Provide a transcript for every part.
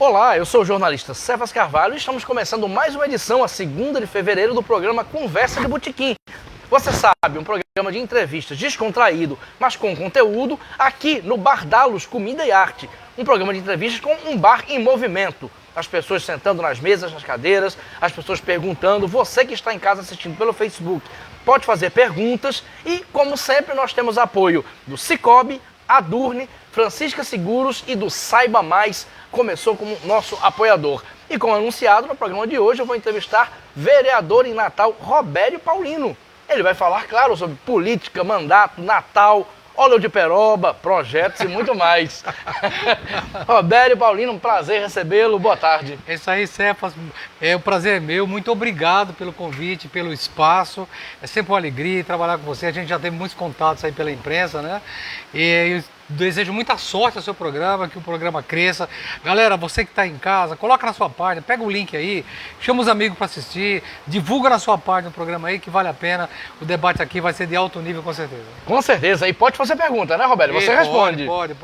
Olá, eu sou o jornalista Cefas Carvalho e estamos começando mais uma edição, a 2ª de fevereiro, do programa Conversa de Botequim. Você sabe, um programa de entrevistas descontraído, mas com conteúdo, aqui no Bardalos Comida e Arte. Um programa de entrevistas com um bar em movimento. As pessoas sentando nas mesas, nas cadeiras, as pessoas perguntando. Você que está em casa assistindo pelo Facebook pode fazer perguntas e, como sempre, nós temos apoio do Cicobi, Adurne, Francisca Seguros e do Saiba Mais. Começou como nosso apoiador. E como anunciado, no programa de hoje eu vou entrevistar vereador em Natal, Robério Paulino. Ele vai falar, claro, sobre política, mandato, Natal, óleo de peroba, projetos e muito mais. Robério Paulino, um prazer recebê-lo. Boa tarde. É isso aí, Cefas. O prazer é meu. Muito obrigado pelo convite, pelo espaço. É sempre uma alegria trabalhar com você. A gente já teve muitos contatos aí pela imprensa, né? E eu desejo muita sorte ao seu programa, que o programa cresça. Galera, você que está em casa, coloca na sua página, pega o link aí, chama os amigos para assistir, divulga na sua página o programa aí, que vale a pena. O debate aqui vai ser de alto nível, com certeza. Com certeza. E pode fazer pergunta, né, Robério? Você responde. Pode.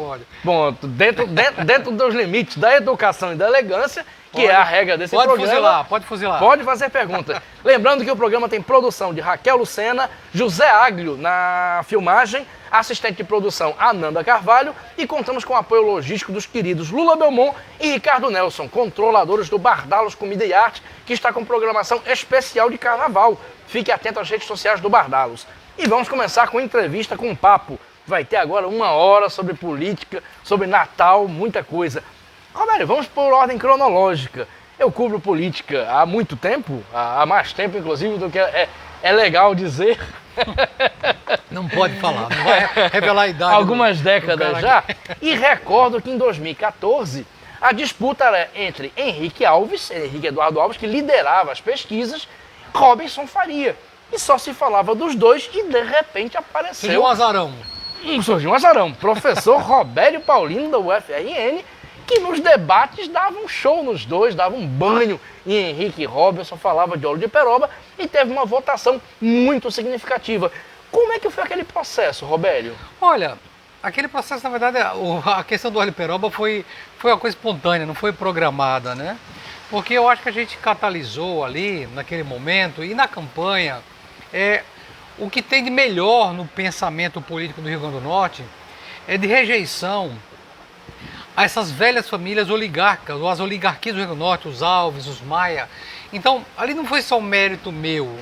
Bom, dentro dos limites da educação e da elegância, que é a regra desse programa. Pode fuzilar. Pode fazer pergunta. Lembrando que o programa tem produção de Raquel Lucena, José Aglio na filmagem, assistente de produção Ananda Carvalho, e contamos com o apoio logístico dos queridos Lula Belmont e Ricardo Nelson, controladores do Bardalos Comida e Arte, que está com programação especial de carnaval. Fique atento às redes sociais do Bardalos. E vamos começar com entrevista, com um papo. Vai ter agora 1 hora sobre política, sobre Natal, muita coisa. Robério, vamos por ordem cronológica. Eu cubro política há muito tempo, há mais tempo, inclusive, do que é legal dizer. Não pode falar, não vai revelar a idade. Algumas décadas já. E recordo que em 2014, a disputa era entre Henrique Eduardo Alves, que liderava as pesquisas, Robinson Faria. E só se falava dos dois e, de repente, apareceu... Surgiu um azarão. Professor Robério Paulino, da UFRN, que nos debates dava um show nos dois, dava um banho em Henrique e Robinson, falava de óleo de peroba e teve uma votação muito significativa. Como é que foi aquele processo, Robério? Olha, aquele processo, na verdade, a questão do óleo de peroba foi uma coisa espontânea, não foi programada, né? Porque eu acho que a gente catalisou ali, naquele momento, e na campanha, o que tem de melhor no pensamento político do Rio Grande do Norte é de rejeição a essas velhas famílias oligárquicas, ou as oligarquias do Rio Grande do Norte, os Alves, os Maia. Então, ali não foi só um mérito meu.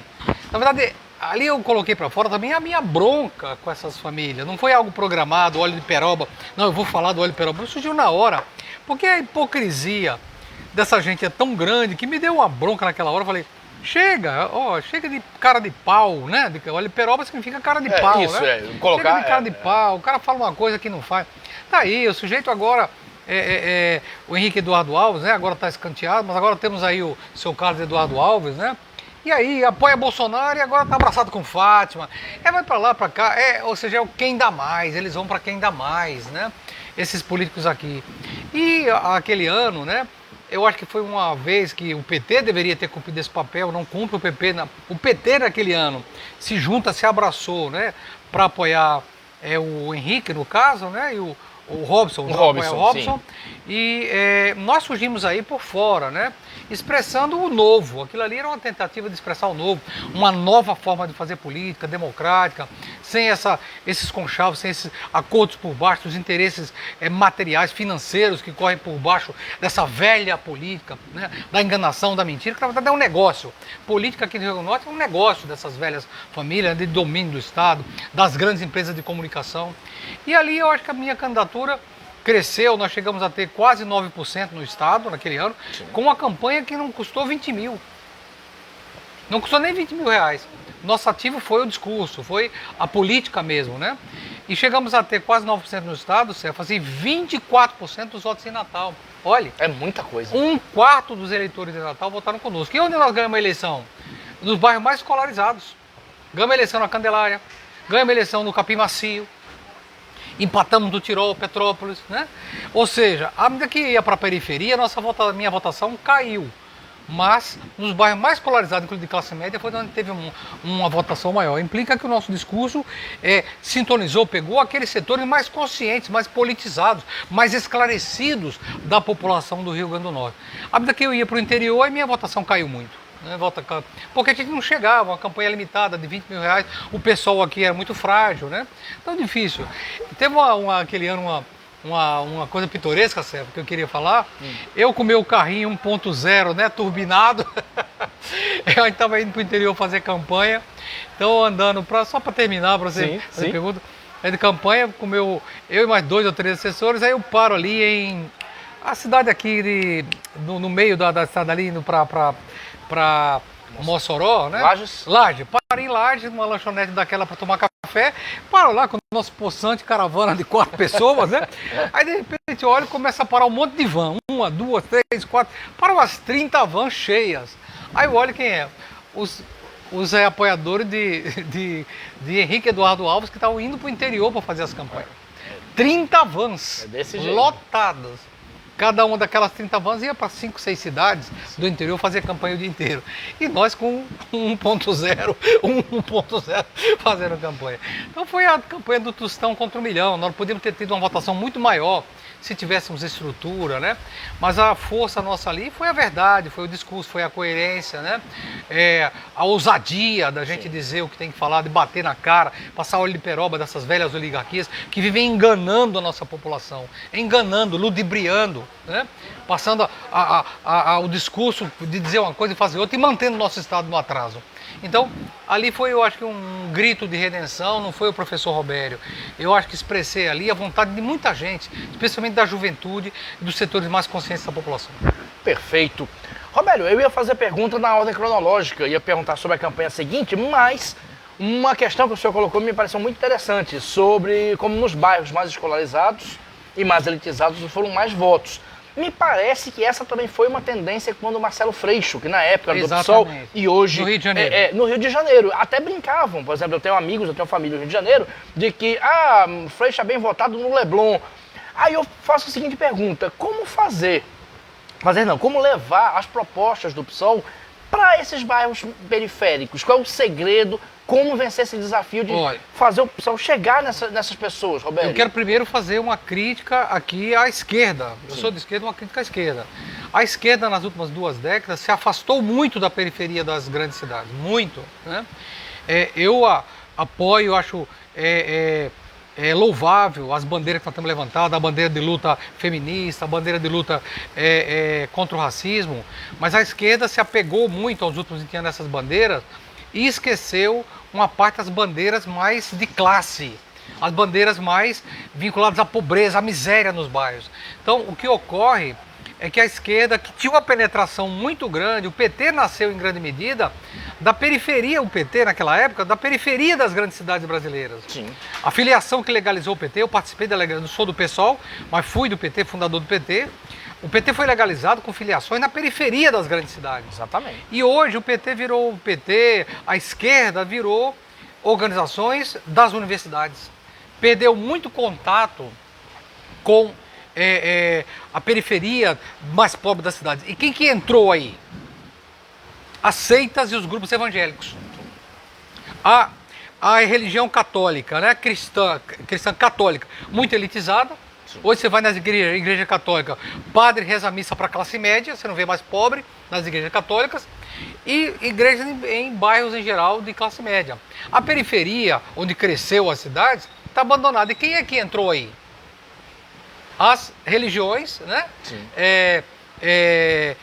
Na verdade, ali eu coloquei para fora também a minha bronca com essas famílias. Não foi algo programado, óleo de peroba. Não, eu vou falar do óleo de peroba. Surgiu na hora. Porque a hipocrisia dessa gente é tão grande que me deu uma bronca naquela hora. Eu falei, chega de cara de pau, né? Óleo de peroba significa cara de pau, isso, né? Chega de cara de pau, o cara fala uma coisa que não faz. Tá aí, o sujeito agora... o Henrique Eduardo Alves, né? Agora está escanteado, mas agora temos aí o seu Carlos Eduardo Alves, né? E aí apoia Bolsonaro e agora está abraçado com Fátima. Vai para lá, para cá, ou seja, é o quem dá mais, eles vão para quem dá mais, né? Esses políticos aqui. E aquele ano, né? Eu acho que foi uma vez que o PT deveria ter cumprido esse papel, não cumpre o PP. O PT naquele ano se junta, se abraçou, né? Para apoiar o Henrique, no caso, né? E o Robson, e nós surgimos aí por fora, né? Expressando o novo. Aquilo ali era uma tentativa de expressar o novo, uma nova forma de fazer política democrática, sem esses conchavos, sem esses acordos por baixo, os interesses materiais, financeiros que correm por baixo dessa velha política, né? Da enganação, da mentira, que na verdade é um negócio. Política aqui no Rio Grande do Norte é um negócio dessas velhas famílias, de domínio do Estado, das grandes empresas de comunicação. E ali eu acho que a minha candidatura cresceu, nós chegamos a ter quase 9% no Estado naquele ano, sim, com uma campanha que não custou 20 mil. Não custou nem 20 mil reais. Nosso ativo foi o discurso, foi a política mesmo, né? E chegamos a ter quase 9% no Estado, Cefas, e 24% dos votos em Natal. Olha, é muita coisa. 1/4 dos eleitores de Natal votaram conosco. E onde nós ganhamos a eleição? Nos bairros mais escolarizados. Ganhamos a eleição na Candelária, ganhamos a eleição no Capim Macio, empatamos no Tirol, Petrópolis, né? Ou seja, à medida que ia para a periferia, minha votação caiu. mas nos bairros mais polarizados, inclusive de classe média, foi onde teve uma votação maior. Implica que o nosso discurso sintonizou, pegou aqueles setores mais conscientes, mais politizados, mais esclarecidos da população do Rio Grande do Norte. À medida que eu ia para o interior, a minha votação caiu muito. Né, porque a gente não chegava, uma campanha limitada de 20 mil reais, o pessoal aqui era muito frágil, né? Então difícil. Teve aquele ano uma coisa pitoresca, Sérgio, que eu queria falar. Eu com meu carrinho 1.0, né, turbinado, eu estava indo para o interior fazer campanha, então andando, só para terminar, para você fazer pergunta, de campanha, com eu e mais 2 ou 3 assessores, aí eu paro ali em a cidade aqui, no meio da cidade ali, indo para Mossoró, né? Lages? Lages. Parei em Lages, numa lanchonete daquela para tomar café. Paro lá com o nosso possante caravana de 4 pessoas, né? Aí de repente eu olho e começa a parar um monte de van. 1, 2, 3, 4. Para umas 30 vans cheias. Aí eu olho quem é. Os apoiadores de Henrique Eduardo Alves que estavam indo para o interior para fazer as campanhas. 30 vans lotadas. Cada uma daquelas 30 vans ia para 5, 6 cidades do interior fazer campanha o dia inteiro. E nós com 1.0 fazendo campanha. Então foi a campanha do Tostão contra o Milhão. Nós podíamos ter tido uma votação muito maior se tivéssemos estrutura, né? Mas a força nossa ali foi a verdade, foi o discurso, foi a coerência, né? A ousadia da gente dizer o que tem que falar, de bater na cara, passar olho de peroba dessas velhas oligarquias que vivem enganando a nossa população, enganando, ludibriando, né? Passando o discurso de dizer uma coisa e fazer outra e mantendo o nosso Estado no atraso. Então, ali foi, eu acho que um grito de redenção, não foi o professor Robério. Eu acho que expressei ali a vontade de muita gente, especialmente da juventude e dos setores mais conscientes da população. Perfeito. Robério, eu ia fazer pergunta na ordem cronológica, ia perguntar sobre a campanha seguinte, mas uma questão que o senhor colocou me pareceu muito interessante, sobre como nos bairros mais escolarizados e mais elitizados foram mais votos. Me parece que essa também foi uma tendência quando o Marcelo Freixo, que na época era do PSOL, e hoje no Rio de Janeiro. No Rio de Janeiro, até brincavam. Por exemplo, eu tenho amigos, eu tenho família no Rio de Janeiro, de que, Freixo é bem votado no Leblon. Aí eu faço a seguinte pergunta, como levar as propostas do PSOL para esses bairros periféricos? Qual é o segredo? Como vencer esse desafio de fazer o PSOL chegar nessas pessoas, Roberto? Eu quero primeiro fazer uma crítica aqui à esquerda. Eu sou de esquerda, uma crítica à esquerda. A esquerda, nas últimas 2 décadas, se afastou muito da periferia das grandes cidades. Muito. Né? Eu apoio, acho louvável as bandeiras que nós temos levantadas, a bandeira de luta feminista, a bandeira de luta contra o racismo, mas a esquerda se apegou muito aos últimos 20 anos nessas bandeiras e esqueceu uma parte das bandeiras mais de classe, as bandeiras mais vinculadas à pobreza, à miséria nos bairros. Então, o que ocorre é que a esquerda, que tinha uma penetração muito grande, o PT nasceu em grande medida da periferia, o PT naquela época, da periferia das grandes cidades brasileiras. Sim. A filiação que legalizou o PT, eu participei da legalização, sou do PSOL, mas fui do PT, fundador do PT. O PT foi legalizado com filiações na periferia das grandes cidades. Exatamente. E hoje o PT virou o PT, a esquerda virou organizações das universidades. Perdeu muito contato com a periferia mais pobre da cidade. E quem que entrou aí? As seitas e os grupos evangélicos. A religião católica, né? cristã católica, muito elitizada. Hoje você vai nas igreja católica, padre reza a missa para a classe média, você não vê mais pobre nas igrejas católicas, e igrejas em bairros em geral de classe média. A periferia, onde cresceu as cidades, está abandonada. E quem é que entrou aí? As religiões, né?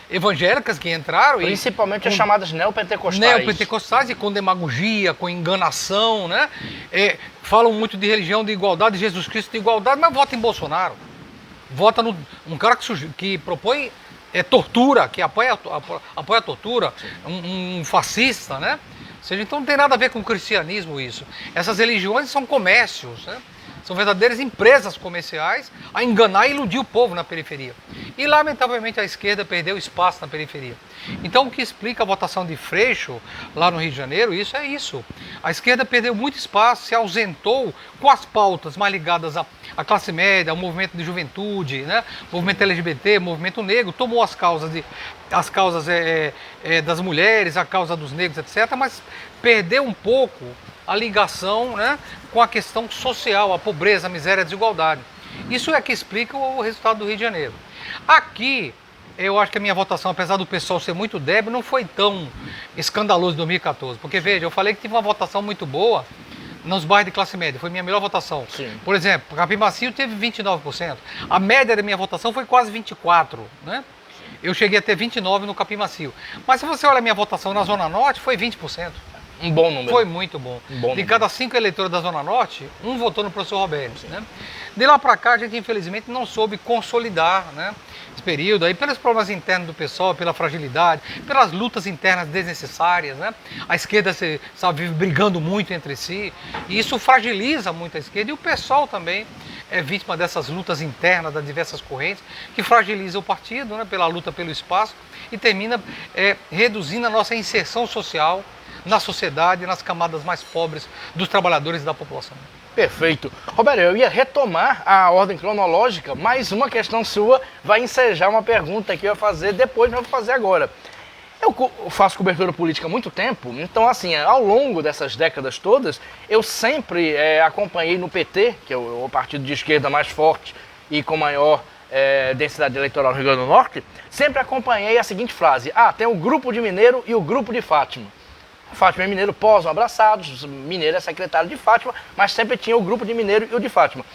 Evangélicas que entraram. Principalmente as chamadas neopentecostais. Neopentecostais, e com demagogia, com enganação, né? Falam muito de religião de igualdade, de Jesus Cristo de igualdade, mas vota em Bolsonaro. Vota um cara que propõe tortura, que apoia a tortura, um fascista, né? Ou seja, então não tem nada a ver com o cristianismo isso. Essas religiões são comércios, né? São verdadeiras empresas comerciais a enganar e iludir o povo na periferia. E, lamentavelmente, a esquerda perdeu espaço na periferia. Então, o que explica a votação de Freixo lá no Rio de Janeiro, isso é isso. A esquerda perdeu muito espaço, se ausentou com as pautas mais ligadas à classe média, ao movimento de juventude, né? Movimento LGBT, movimento negro, tomou as causas das mulheres, a causa dos negros, etc., mas perdeu um pouco a ligação, né, com a questão social, a pobreza, a miséria, a desigualdade. Isso é que explica o resultado do Rio de Janeiro. Aqui, eu acho que a minha votação, apesar do pessoal ser muito débil, não foi tão escandaloso em 2014. Porque, veja, eu falei que tive uma votação muito boa nos bairros de classe média. Foi minha melhor votação. Sim. Por exemplo, Capim Macio teve 29%. A média da minha votação foi quase 24%, né? Eu cheguei a ter 29% no Capim Macio. Mas se você olha a minha votação na Zona Norte, foi 20%. Um bom número. Foi muito bom. De cada 5 eleitores da Zona Norte, um votou no professor Roberto, né? De lá para cá, a gente infelizmente não soube consolidar, né, esse período, aí pelos problemas internos do pessoal, pela fragilidade, pelas lutas internas desnecessárias, né? A esquerda, você sabe, vive brigando muito entre si, e isso fragiliza muito a esquerda, e o pessoal também é vítima dessas lutas internas das diversas correntes, que fragiliza o partido, né, pela luta pelo espaço, e termina reduzindo a nossa inserção social na sociedade, nas camadas mais pobres dos trabalhadores e da população. Perfeito. Roberto, eu ia retomar a ordem cronológica, mas uma questão sua vai ensejar uma pergunta que eu ia fazer depois, mas eu vou fazer agora. Eu faço cobertura política há muito tempo, então assim, ao longo dessas décadas todas, eu sempre acompanhei no PT, que é o partido de esquerda mais forte e com maior densidade eleitoral no Rio Grande do Norte, sempre acompanhei a seguinte frase: tem o grupo de Mineiro e o grupo de Fátima. Fátima e Mineiro posam abraçados, Mineiro é secretário de Fátima, mas sempre tinha o grupo de Mineiro e o de Fátima.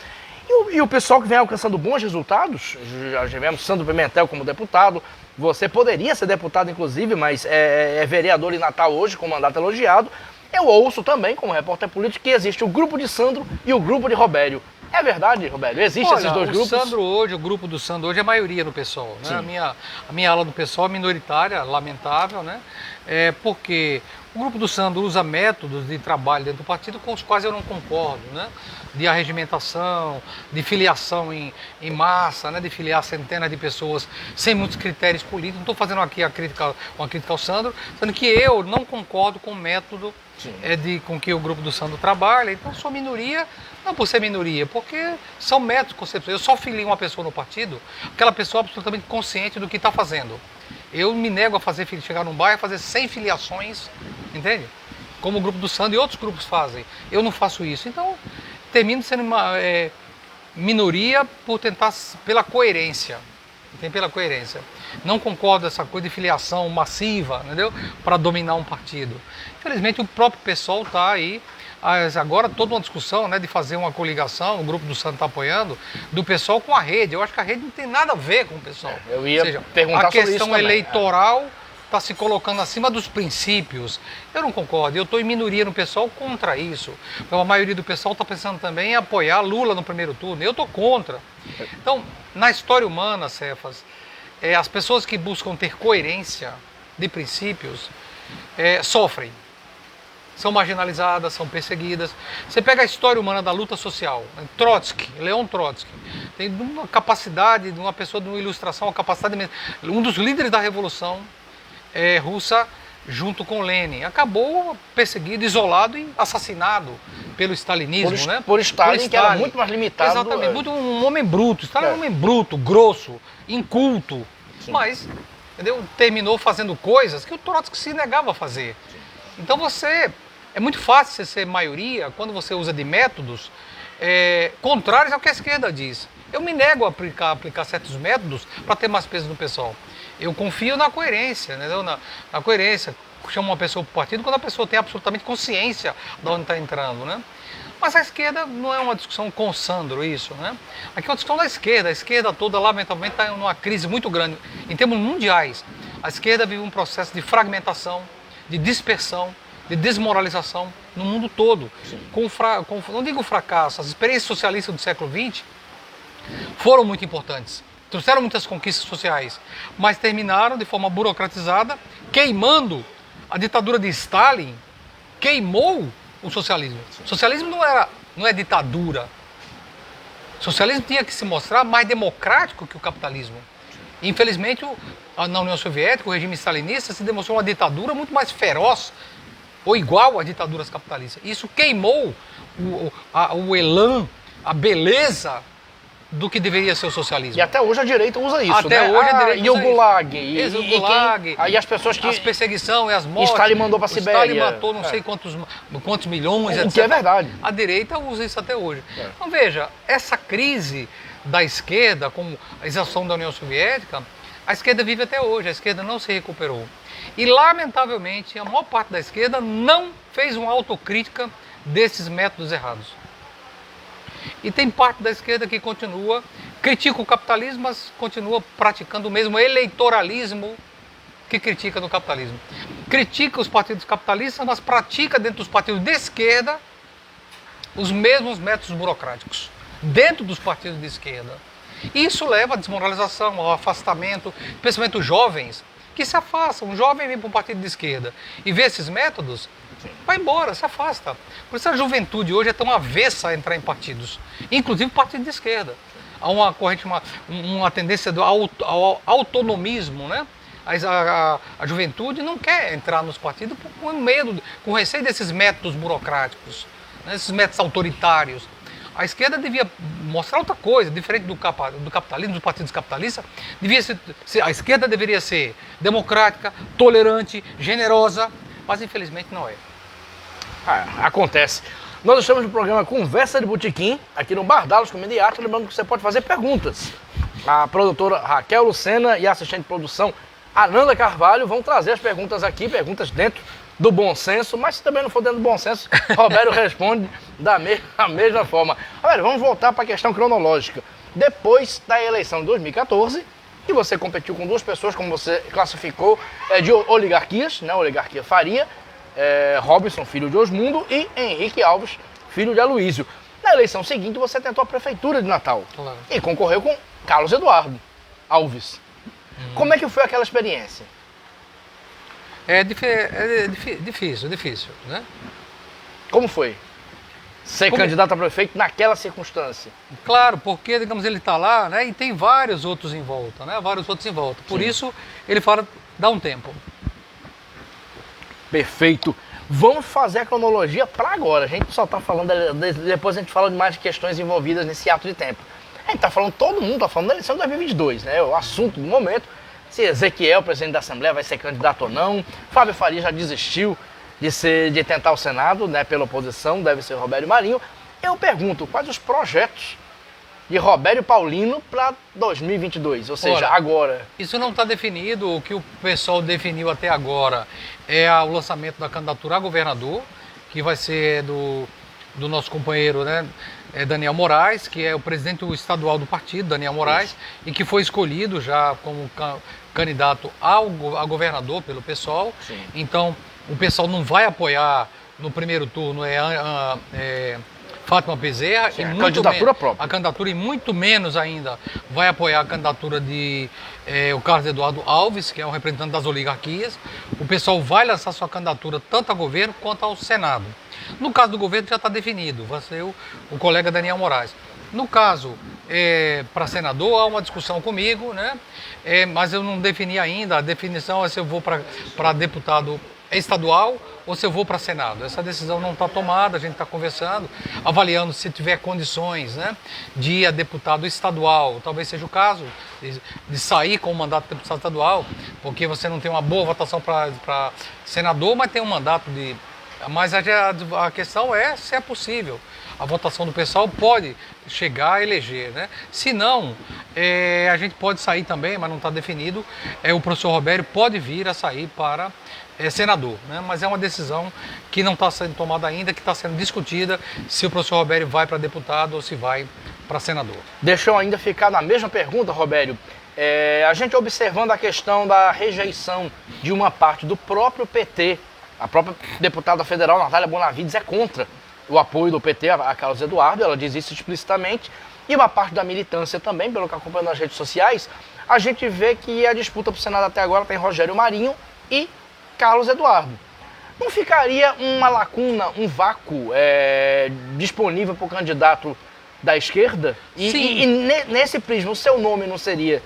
E o pessoal que vem alcançando bons resultados, já tivemos Sandro Pimentel como deputado, você poderia ser deputado inclusive, mas é vereador em Natal hoje, com mandato elogiado. Eu ouço também, como repórter político, que existe o grupo de Sandro e o grupo de Robério. É verdade, Roberto? Existem esses dois grupos? O grupo do Sandro hoje é a maioria no PSOL, né? A minha ala do PSOL é minoritária, lamentável, né? Porque o grupo do Sandro usa métodos de trabalho dentro do partido com os quais eu não concordo, né? De arregimentação, de filiação em massa, né? De filiar centenas de pessoas sem muitos critérios políticos. Não estou fazendo aqui uma crítica ao Sandro, sendo que eu não concordo com o método com que o grupo do Sandro trabalha. Então sou minoria, não por ser minoria, porque são métodos conceptuais. Eu só filio uma pessoa no partido, aquela pessoa absolutamente consciente do que está fazendo. Eu me nego a chegar num bairro e fazer 100 filiações, entende? Como o grupo do Sandro e outros grupos fazem. Eu não faço isso. Então, termino sendo uma minoria por tentar, pela coerência. Entende? Pela coerência. Não concordo com essa coisa de filiação massiva, entendeu? Para dominar um partido. Infelizmente, o próprio PSOL está aí. Agora toda uma discussão, né, de fazer uma coligação, o grupo do Santos está apoiando, do PSOL com a rede. Eu acho que a rede não tem nada a ver com o PSOL. Eu ia perguntar sobre isso. A questão eleitoral está se colocando acima dos princípios. Eu não concordo. Eu estou em minoria no PSOL contra isso. Então, a maioria do PSOL está pensando também em apoiar Lula no primeiro turno. Eu estou contra. Então, na história humana, Cefas, as pessoas que buscam ter coerência de princípios sofrem. São marginalizadas, são perseguidas. Você pega a história humana da luta social, Trotsky, Leon Trotsky, tem uma capacidade de uma pessoa de uma ilustração, uma capacidade um dos líderes da Revolução Russa, junto com Lenin, acabou perseguido, isolado e assassinado pelo stalinismo, né? Por Stalin, que era muito mais limitado. Exatamente, um homem bruto. Stalin era um homem bruto, grosso, inculto, mas, entendeu? Terminou fazendo coisas que o Trotsky se negava a fazer. Então é muito fácil você ser maioria quando você usa de métodos contrários ao que a esquerda diz. Eu me nego a aplicar certos métodos para ter mais peso no pessoal. Eu confio na coerência, entendeu? Na coerência. Chamo uma pessoa para o partido quando a pessoa tem absolutamente consciência de onde está entrando, né? Mas a esquerda não é uma discussão com o Sandro, isso, né? Aqui é uma discussão da esquerda. A esquerda toda, lamentavelmente, está numa crise muito grande. Em termos mundiais, a esquerda vive um processo de fragmentação, de dispersão, de desmoralização no mundo todo. Não digo fracasso, as experiências socialistas do século XX foram muito importantes, trouxeram muitas conquistas sociais, mas terminaram de forma burocratizada, queimando a ditadura de Stalin, queimou o socialismo. O socialismo não é ditadura. O socialismo tinha que se mostrar mais democrático que o capitalismo. Infelizmente, na União Soviética, o regime stalinista se demonstrou uma ditadura muito mais feroz, ou igual a ditaduras capitalistas. Isso queimou o elan, a beleza do que deveria ser o socialismo. E até hoje a direita usa isso, até né? hoje a direita e usa o Gulag. isso. O Gulag. Aí as pessoas que... As perseguições, as mortes. Stalin mandou pra Sibéria. Stalin matou não sei quantos milhões, O etc. que é verdade. A direita usa isso até hoje. Então veja, essa crise da esquerda, como a exaustão da União Soviética, a esquerda vive até hoje, a esquerda não se recuperou. E lamentavelmente a maior parte da esquerda não fez uma autocrítica desses métodos errados. E tem parte da esquerda que critica o capitalismo, mas continua praticando o mesmo eleitoralismo que critica no capitalismo. Critica os partidos capitalistas, mas pratica dentro dos partidos de esquerda os mesmos métodos burocráticos, dentro dos partidos de esquerda. Isso leva à desmoralização, ao afastamento, principalmente os jovens, que se afastam. Um jovem vem para um partido de esquerda e vê esses métodos, vai embora, se afasta. Por isso a juventude hoje é tão avessa a entrar em partidos, inclusive partido de esquerda. Há uma corrente, uma tendência ao autonomismo, né? A juventude não quer entrar nos partidos com medo, com receio desses métodos burocráticos, né? Esses métodos autoritários. A esquerda devia mostrar outra coisa, diferente do capitalismo, dos partidos capitalistas. A esquerda deveria ser democrática, tolerante, generosa, mas infelizmente não é. Acontece. Nós estamos no programa Conversa de Botequim, aqui no Bar Dallas Comida e Arte. Lembrando que você pode fazer perguntas. A produtora Raquel Lucena e a assistente de produção Ananda Carvalho vão trazer as perguntas aqui, perguntas dentro do bom senso, mas se também não for dentro do bom senso, Roberto responde da mesma forma. Roberto, vamos voltar para a questão cronológica. Depois da eleição de 2014, que você competiu com duas pessoas, como você classificou, de oligarquias, né? Oligarquia Faria, Robson, filho de Osmundo, e Henrique Alves, filho de Aloísio. Na eleição seguinte, você tentou a prefeitura de Natal. Claro. E concorreu com Carlos Eduardo Alves. Como é que foi aquela experiência? É difícil, né? Como foi? Ser candidato a prefeito naquela circunstância? Claro, porque, digamos, ele está lá, né? E tem vários outros em volta, né? Vários outros em volta. Por isso, ele fala, dá um tempo. Perfeito. Vamos fazer a cronologia para agora. A gente só está falando, depois a gente fala de mais questões envolvidas nesse ato de tempo. A gente está falando, todo mundo está falando da eleição de 2022, né? O assunto do momento, se Ezequiel, presidente da Assembleia, vai ser candidato ou não. Fábio Faria já desistiu de tentar o Senado, né, pela oposição, deve ser Robério Marinho. Eu pergunto, quais os projetos de Robério Paulino para 2022, ou seja, agora? Isso não está definido. O que o pessoal definiu até agora é o lançamento da candidatura a governador, que vai ser do nosso companheiro, né, Daniel Moraes, que é o presidente estadual do partido, Daniel Moraes, e que foi escolhido já como candidato a governador pelo PSOL. Sim. Então, o pessoal não vai apoiar no primeiro turno Fátima Bezerra, Sim, a candidatura própria. A candidatura, e muito menos ainda vai apoiar a candidatura de o Carlos Eduardo Alves, que é o representante das oligarquias. O pessoal vai lançar sua candidatura tanto a governo quanto ao Senado. No caso do governo já está definido, vai ser o colega Daniel Moraes. No caso, para senador, há uma discussão comigo, né? Mas eu não defini ainda. A definição é se eu vou para deputado estadual ou se eu vou para Senado. Essa decisão não está tomada, a gente está conversando, avaliando se tiver condições, né, de ir a deputado estadual. Talvez seja o caso de sair com o mandato de deputado estadual, porque você não tem uma boa votação para senador, mas tem um mandato de... Mas a questão é se é possível. A votação do pessoal pode chegar a eleger, né? Se não, a gente pode sair também, mas não está definido. O professor Robério pode vir a sair para senador, né? Mas é uma decisão que não está sendo tomada ainda, que está sendo discutida, se o professor Robério vai para deputado ou se vai para senador. Deixa eu ainda ficar na mesma pergunta, Robério. A gente observando a questão da rejeição de uma parte do próprio PT, a própria deputada federal Natália Bonavides é contra o apoio do PT a Carlos Eduardo, ela diz isso explicitamente, e uma parte da militância também, pelo que acompanha nas redes sociais. A gente vê que a disputa para o Senado até agora tem Rogério Marinho e Carlos Eduardo. Não ficaria uma lacuna, um vácuo disponível para o candidato da esquerda? Sim. E nesse prisma, o seu nome não seria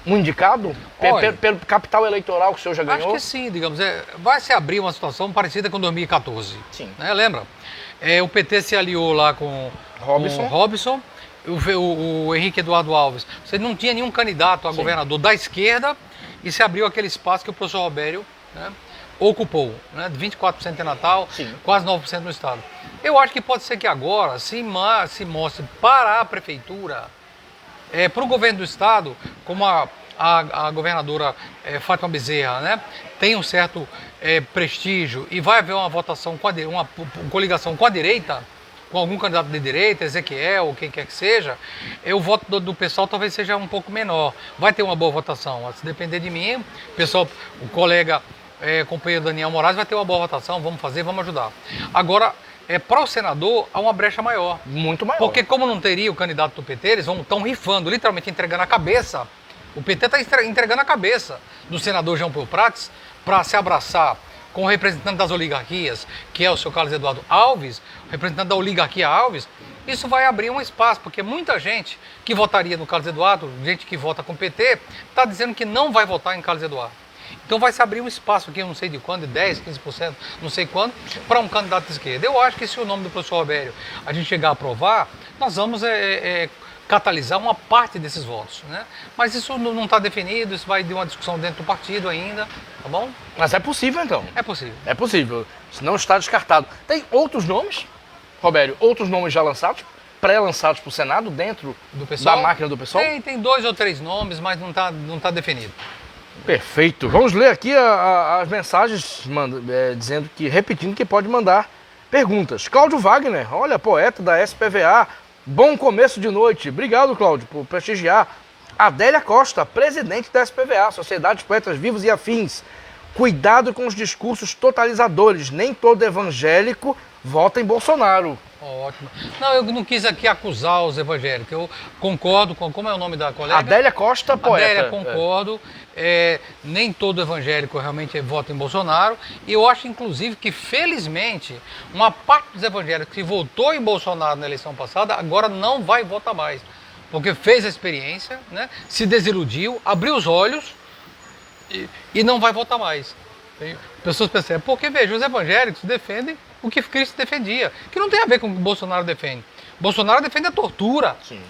um indicado? Olha, Pelo capital eleitoral que o senhor já ganhou? Acho que sim, digamos. Vai se abrir uma situação parecida com 2014. Sim. Né, lembra? O PT se aliou lá com Robson, o Henrique Eduardo Alves. Você não tinha nenhum candidato a governador da esquerda e se abriu aquele espaço que o professor Robério, né, ocupou, né, 24% em Natal, Sim. quase 9% no estado. Eu acho que pode ser que agora se mostre para a prefeitura, para o governo do estado, como a governadora Fátima Bezerra, né, tem um certo prestígio e vai haver uma votação, uma coligação com a direita, com algum candidato de direita, Ezequiel, ou quem quer que seja, o voto do pessoal talvez seja um pouco menor. Vai ter uma boa votação. Se depender de mim, o colega, companheiro Daniel Moraes vai ter uma boa votação, vamos fazer, vamos ajudar. Agora, para o senador, há uma brecha maior. Muito maior. Porque como não teria o candidato do PT, eles estão rifando, literalmente entregando a cabeça. O PT está entregando a cabeça do senador Jean Paul Prats para se abraçar com o representante das oligarquias, que é o seu Carlos Eduardo Alves, o representante da oligarquia Alves. Isso vai abrir um espaço, porque muita gente que votaria no Carlos Eduardo, gente que vota com o PT, está dizendo que não vai votar em Carlos Eduardo. Então vai se abrir um espaço aqui, eu não sei de quando, de 10%, 15%, não sei quando, para um candidato de esquerda. Eu acho que se o nome do professor Robério a gente chegar a aprovar, nós vamos catalisar uma parte desses votos, né? Mas isso não está definido, isso vai de uma discussão dentro do partido ainda, tá bom? Mas é possível, então? É possível. É possível, se não está descartado. Tem outros nomes, Robério, outros nomes já lançados, pré-lançados para o Senado, dentro da máquina do PSOL? Tem 2 ou 3 nomes, mas não tá definido. Perfeito. Vamos ler aqui as mensagens repetindo que pode mandar perguntas. Cláudio Wagner, olha, poeta da SPVA, bom começo de noite. Obrigado, Cláudio, por prestigiar. Adélia Costa, presidente da SPVA, Sociedade de Poetas Vivos e Afins. Cuidado com os discursos totalizadores. Nem todo evangélico vota em Bolsonaro. Ótimo. Não, eu não quis aqui acusar os evangélicos. Eu concordo com... Como é o nome da colega? Adélia Costa, poeta. Adélia, concordo. Nem todo evangélico realmente vota em Bolsonaro. E eu acho, inclusive, que, felizmente, uma parte dos evangélicos que votou em Bolsonaro na eleição passada, agora não vai votar mais. Porque fez a experiência, né, se desiludiu, abriu os olhos e não vai votar mais. Pessoas percebem. Porque, veja, os evangélicos defendem o que Cristo defendia, que não tem a ver com o que Bolsonaro defende. Bolsonaro defende a tortura. Sim.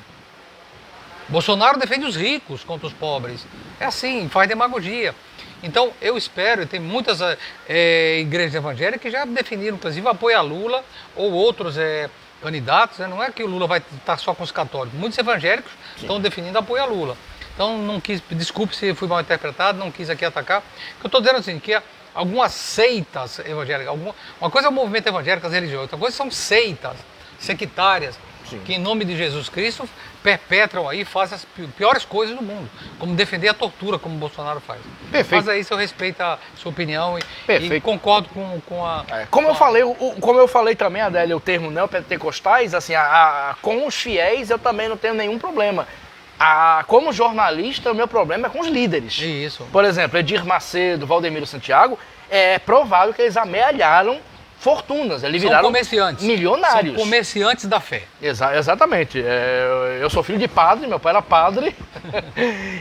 Bolsonaro defende os ricos contra os pobres. É assim, faz demagogia. Então, eu espero, e tem muitas igrejas evangélicas que já definiram, inclusive, apoio a Lula ou outros candidatos. Né? Não é que o Lula vai estar só com os católicos. Muitos evangélicos estão definindo apoio a Lula. Então, não quis, desculpe se fui mal interpretado, não quis aqui atacar. Eu estou dizendo assim, que algumas seitas evangélicas, uma coisa é o movimento evangélico, as religiões, outra coisa são seitas sectárias, sim, que em nome de Jesus Cristo perpetram aí, fazem as piores coisas do mundo, como defender a tortura, como o Bolsonaro faz. Perfeito. Mas aí eu respeito a sua opinião e concordo com a... Como eu falei também, Adélia, o termo neopentecostais, assim, com os fiéis eu também não tenho nenhum problema. Como jornalista, o meu problema é com os líderes. Isso. Por exemplo, Edir Macedo, Valdemiro Santiago, é provável que eles amealharam fortunas. Eles viraram comerciantes. Milionários. São comerciantes da fé. Exatamente. Eu sou filho de padre, meu pai era padre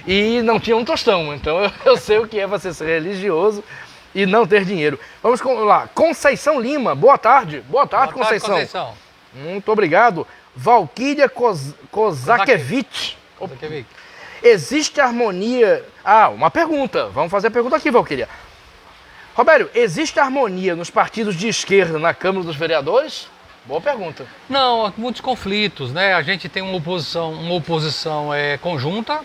e não tinha um tostão. Então eu sei o que é você ser religioso e não ter dinheiro. Vamos lá. Conceição Lima, boa tarde. Boa tarde, Conceição. Muito obrigado. Valquíria Kozakevich. Existe harmonia... uma pergunta. Vamos fazer a pergunta aqui, Valquíria. Robério, existe harmonia nos partidos de esquerda na Câmara dos Vereadores? Boa pergunta. Não, há muitos conflitos, né? A gente tem uma oposição conjunta.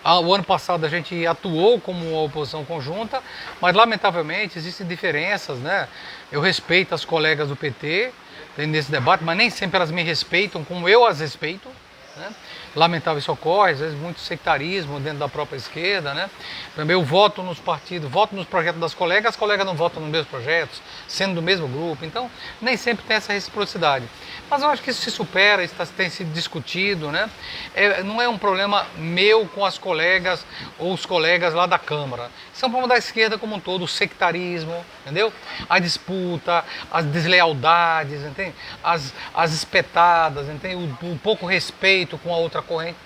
O ano passado a gente atuou como uma oposição conjunta, mas lamentavelmente existem diferenças, né? Eu respeito as colegas do PT nesse debate, mas nem sempre elas me respeitam como eu as respeito. né? Lamentável isso ocorre, às vezes muito sectarismo dentro da própria esquerda, né? Também eu voto nos partidos, voto nos projetos das colegas, as colegas não votam nos meus projetos, sendo do mesmo grupo, então nem sempre tem essa reciprocidade. Mas eu acho que isso se supera, isso tem sido discutido, né? Não é um problema meu com as colegas ou os colegas lá da Câmara. Isso é um problema da esquerda como um todo, o sectarismo, entendeu? A disputa, as deslealdades, entende? As espetadas, entende? O pouco respeito com a outra corrente.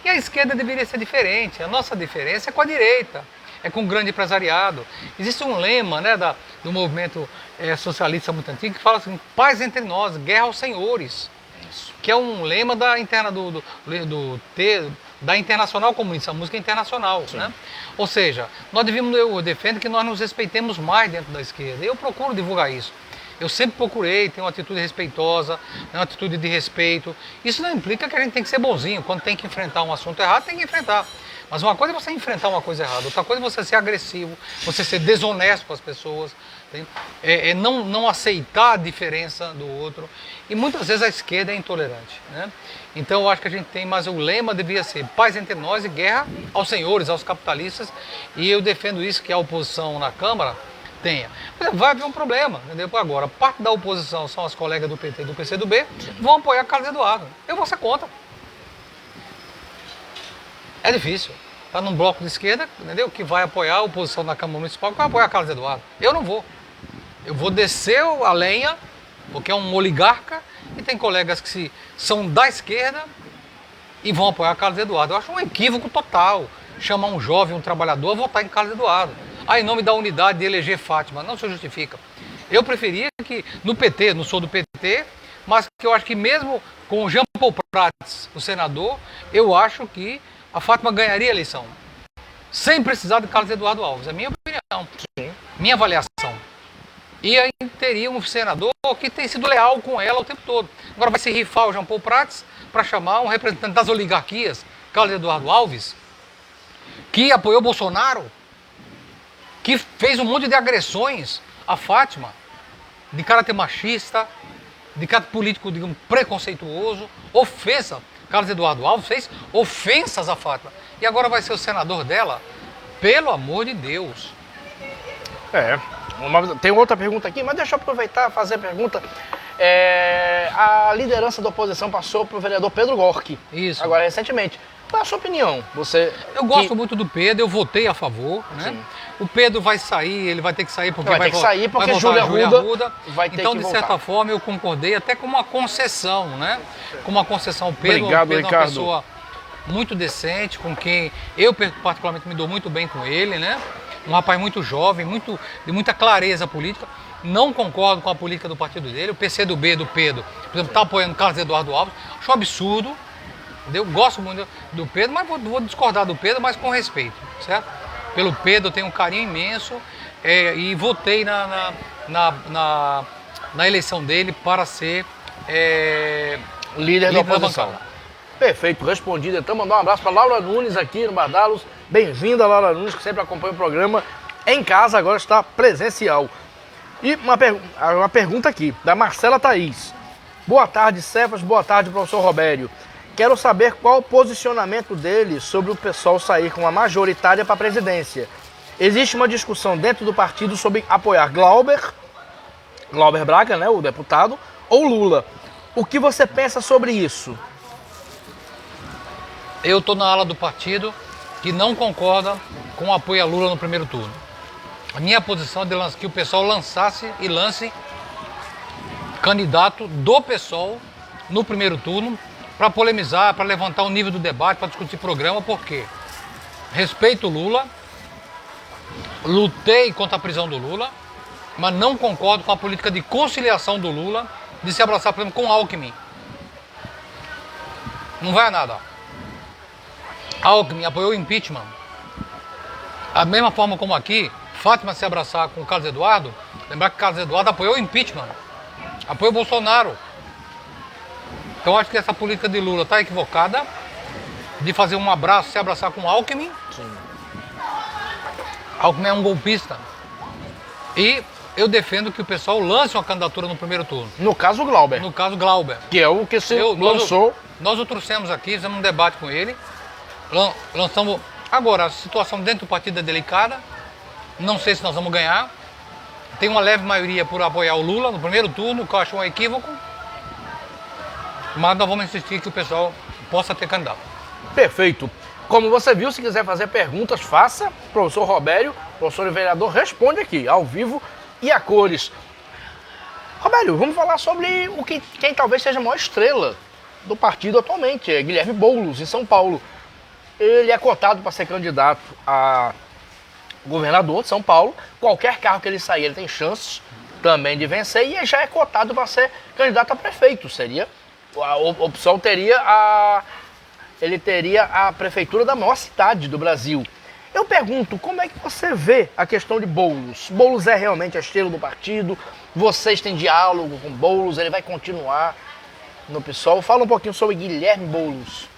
E a esquerda deveria ser diferente. A nossa diferença é com a direita, é com o grande empresariado. Existe um lema, né, do movimento socialista muito antigo que fala assim: paz entre nós, guerra aos senhores. Isso. Que é um lema da Internacional Comunista, a música internacional, né? Ou seja, eu defendo que nós nos respeitemos mais dentro da esquerda. Eu procuro divulgar isso. Eu sempre procurei ter uma atitude respeitosa, uma atitude de respeito. Isso não implica que a gente tem que ser bonzinho. Quando tem que enfrentar um assunto errado, tem que enfrentar. Mas uma coisa é você enfrentar uma coisa errada, outra coisa é você ser agressivo, você ser desonesto com as pessoas, não aceitar a diferença do outro. E muitas vezes a esquerda é intolerante, né? Então eu acho que a gente tem, mas o lema devia ser paz entre nós e guerra aos senhores, aos capitalistas. E eu defendo isso, que a oposição na Câmara tenha. Vai haver um problema, entendeu? Agora, parte da oposição são as colegas do PT e do PCdoB, vão apoiar Carlos Eduardo. Eu vou ser contra. É difícil. Está num bloco de esquerda, entendeu? Que vai apoiar a oposição na Câmara Municipal, que vai apoiar Carlos Eduardo. Eu não vou. Eu vou descer a lenha, porque é um oligarca, e tem colegas que são da esquerda e vão apoiar Carlos Eduardo. Eu acho um equívoco total chamar um jovem, um trabalhador, a votar em Carlos Eduardo. Em nome da unidade de eleger Fátima. Não se justifica. Eu preferia que no PT, não sou do PT, mas que eu acho que mesmo com o Jean Paul Prats, o senador, eu acho que a Fátima ganharia a eleição. Sem precisar de Carlos Eduardo Alves. É a minha opinião. Sim. Minha avaliação. E aí teria um senador que tem sido leal com ela o tempo todo. Agora vai se rifar o Jean Paul Prats para chamar um representante das oligarquias, Carlos Eduardo Alves, que apoiou Bolsonaro, que fez um monte de agressões a Fátima, de caráter machista, de caráter político, digamos, preconceituoso, ofensa. Carlos Eduardo Alves fez ofensas a Fátima. E agora vai ser o senador dela? Pelo amor de Deus. Tem outra pergunta aqui, mas deixa eu aproveitar e fazer a pergunta. A liderança da oposição passou para o vereador Pedro Gork. Isso. Agora, recentemente. Qual é a sua opinião? Eu gosto muito do Pedro, eu votei a favor, né? Sim. O Pedro vai sair, ele vai ter que sair porque vai Júlia Arruda vai ter então, que de certa forma, eu concordei até com uma concessão, né? Com uma concessão. Obrigado, o Pedro Ricardo. É uma pessoa muito decente, com quem eu particularmente me dou muito bem com ele, né? Um rapaz muito jovem, de muita clareza política. Não concordo com a política do partido dele. O PCdoB do Pedro, por exemplo, está apoiando Carlos Eduardo Alves. Acho um absurdo. Eu gosto muito do Pedro, mas vou discordar do Pedro, mas com respeito, certo? Pelo Pedro eu tenho um carinho imenso e votei na eleição dele para ser líder da oposição. Perfeito, respondido. Então, mandar um abraço para Laura Nunes aqui no Bardalos. Bem-vinda, Laura Nunes, que sempre acompanha o programa em casa, agora está presencial. E uma pergunta aqui, da Marcela Thaís. Boa tarde, Cefas. Boa tarde, professor Robério. Quero saber qual o posicionamento dele sobre o PSOL sair com a majoritária para a presidência. Existe uma discussão dentro do partido sobre apoiar Glauber Braga, né, o deputado, ou Lula. O que você pensa sobre isso? Eu estou na ala do partido que não concorda com o apoio a Lula no primeiro turno. A minha posição é de que o PSOL lance candidato do PSOL no primeiro turno, para polemizar, para levantar o nível do debate, para discutir programa, porque respeito o Lula, lutei contra a prisão do Lula, mas não concordo com a política de conciliação do Lula, de se abraçar, por exemplo, com Alckmin. Não vai a nada. Alckmin apoiou o impeachment. Da mesma forma como aqui, Fátima se abraçar com o Carlos Eduardo, lembrar que Carlos Eduardo apoiou o impeachment, apoiou o Bolsonaro. Então acho que essa política de Lula está equivocada, de fazer um abraço, se abraçar com Alckmin. Sim. Alckmin é um golpista. E eu defendo que o pessoal lance uma candidatura no primeiro turno. No caso, Glauber. No caso, Glauber. Que é o que se lançou Nós o trouxemos aqui, fizemos um debate com ele, lançamos... Agora, a situação dentro do partido é delicada, não sei se nós vamos ganhar. Tem uma leve maioria por apoiar o Lula no primeiro turno, que eu acho um equívoco. Mas nós vamos insistir que o pessoal possa ter candidato. Perfeito. Como você viu, se quiser fazer perguntas, faça. Professor Robério, professor e vereador, responde aqui, ao vivo e a cores. Robério, vamos falar sobre quem talvez seja a maior estrela do partido atualmente, é Guilherme Boulos, em São Paulo. Ele é cotado para ser candidato a governador de São Paulo. Qualquer cargo que ele sair, ele tem chances também de vencer. E já é cotado para ser candidato a prefeito. O PSOL ele teria a prefeitura da maior cidade do Brasil. Eu pergunto, como é que você vê a questão de Boulos? Boulos é realmente a estrela do partido? Vocês têm diálogo com Boulos? Ele vai continuar no PSOL? Fala um pouquinho sobre Guilherme Boulos.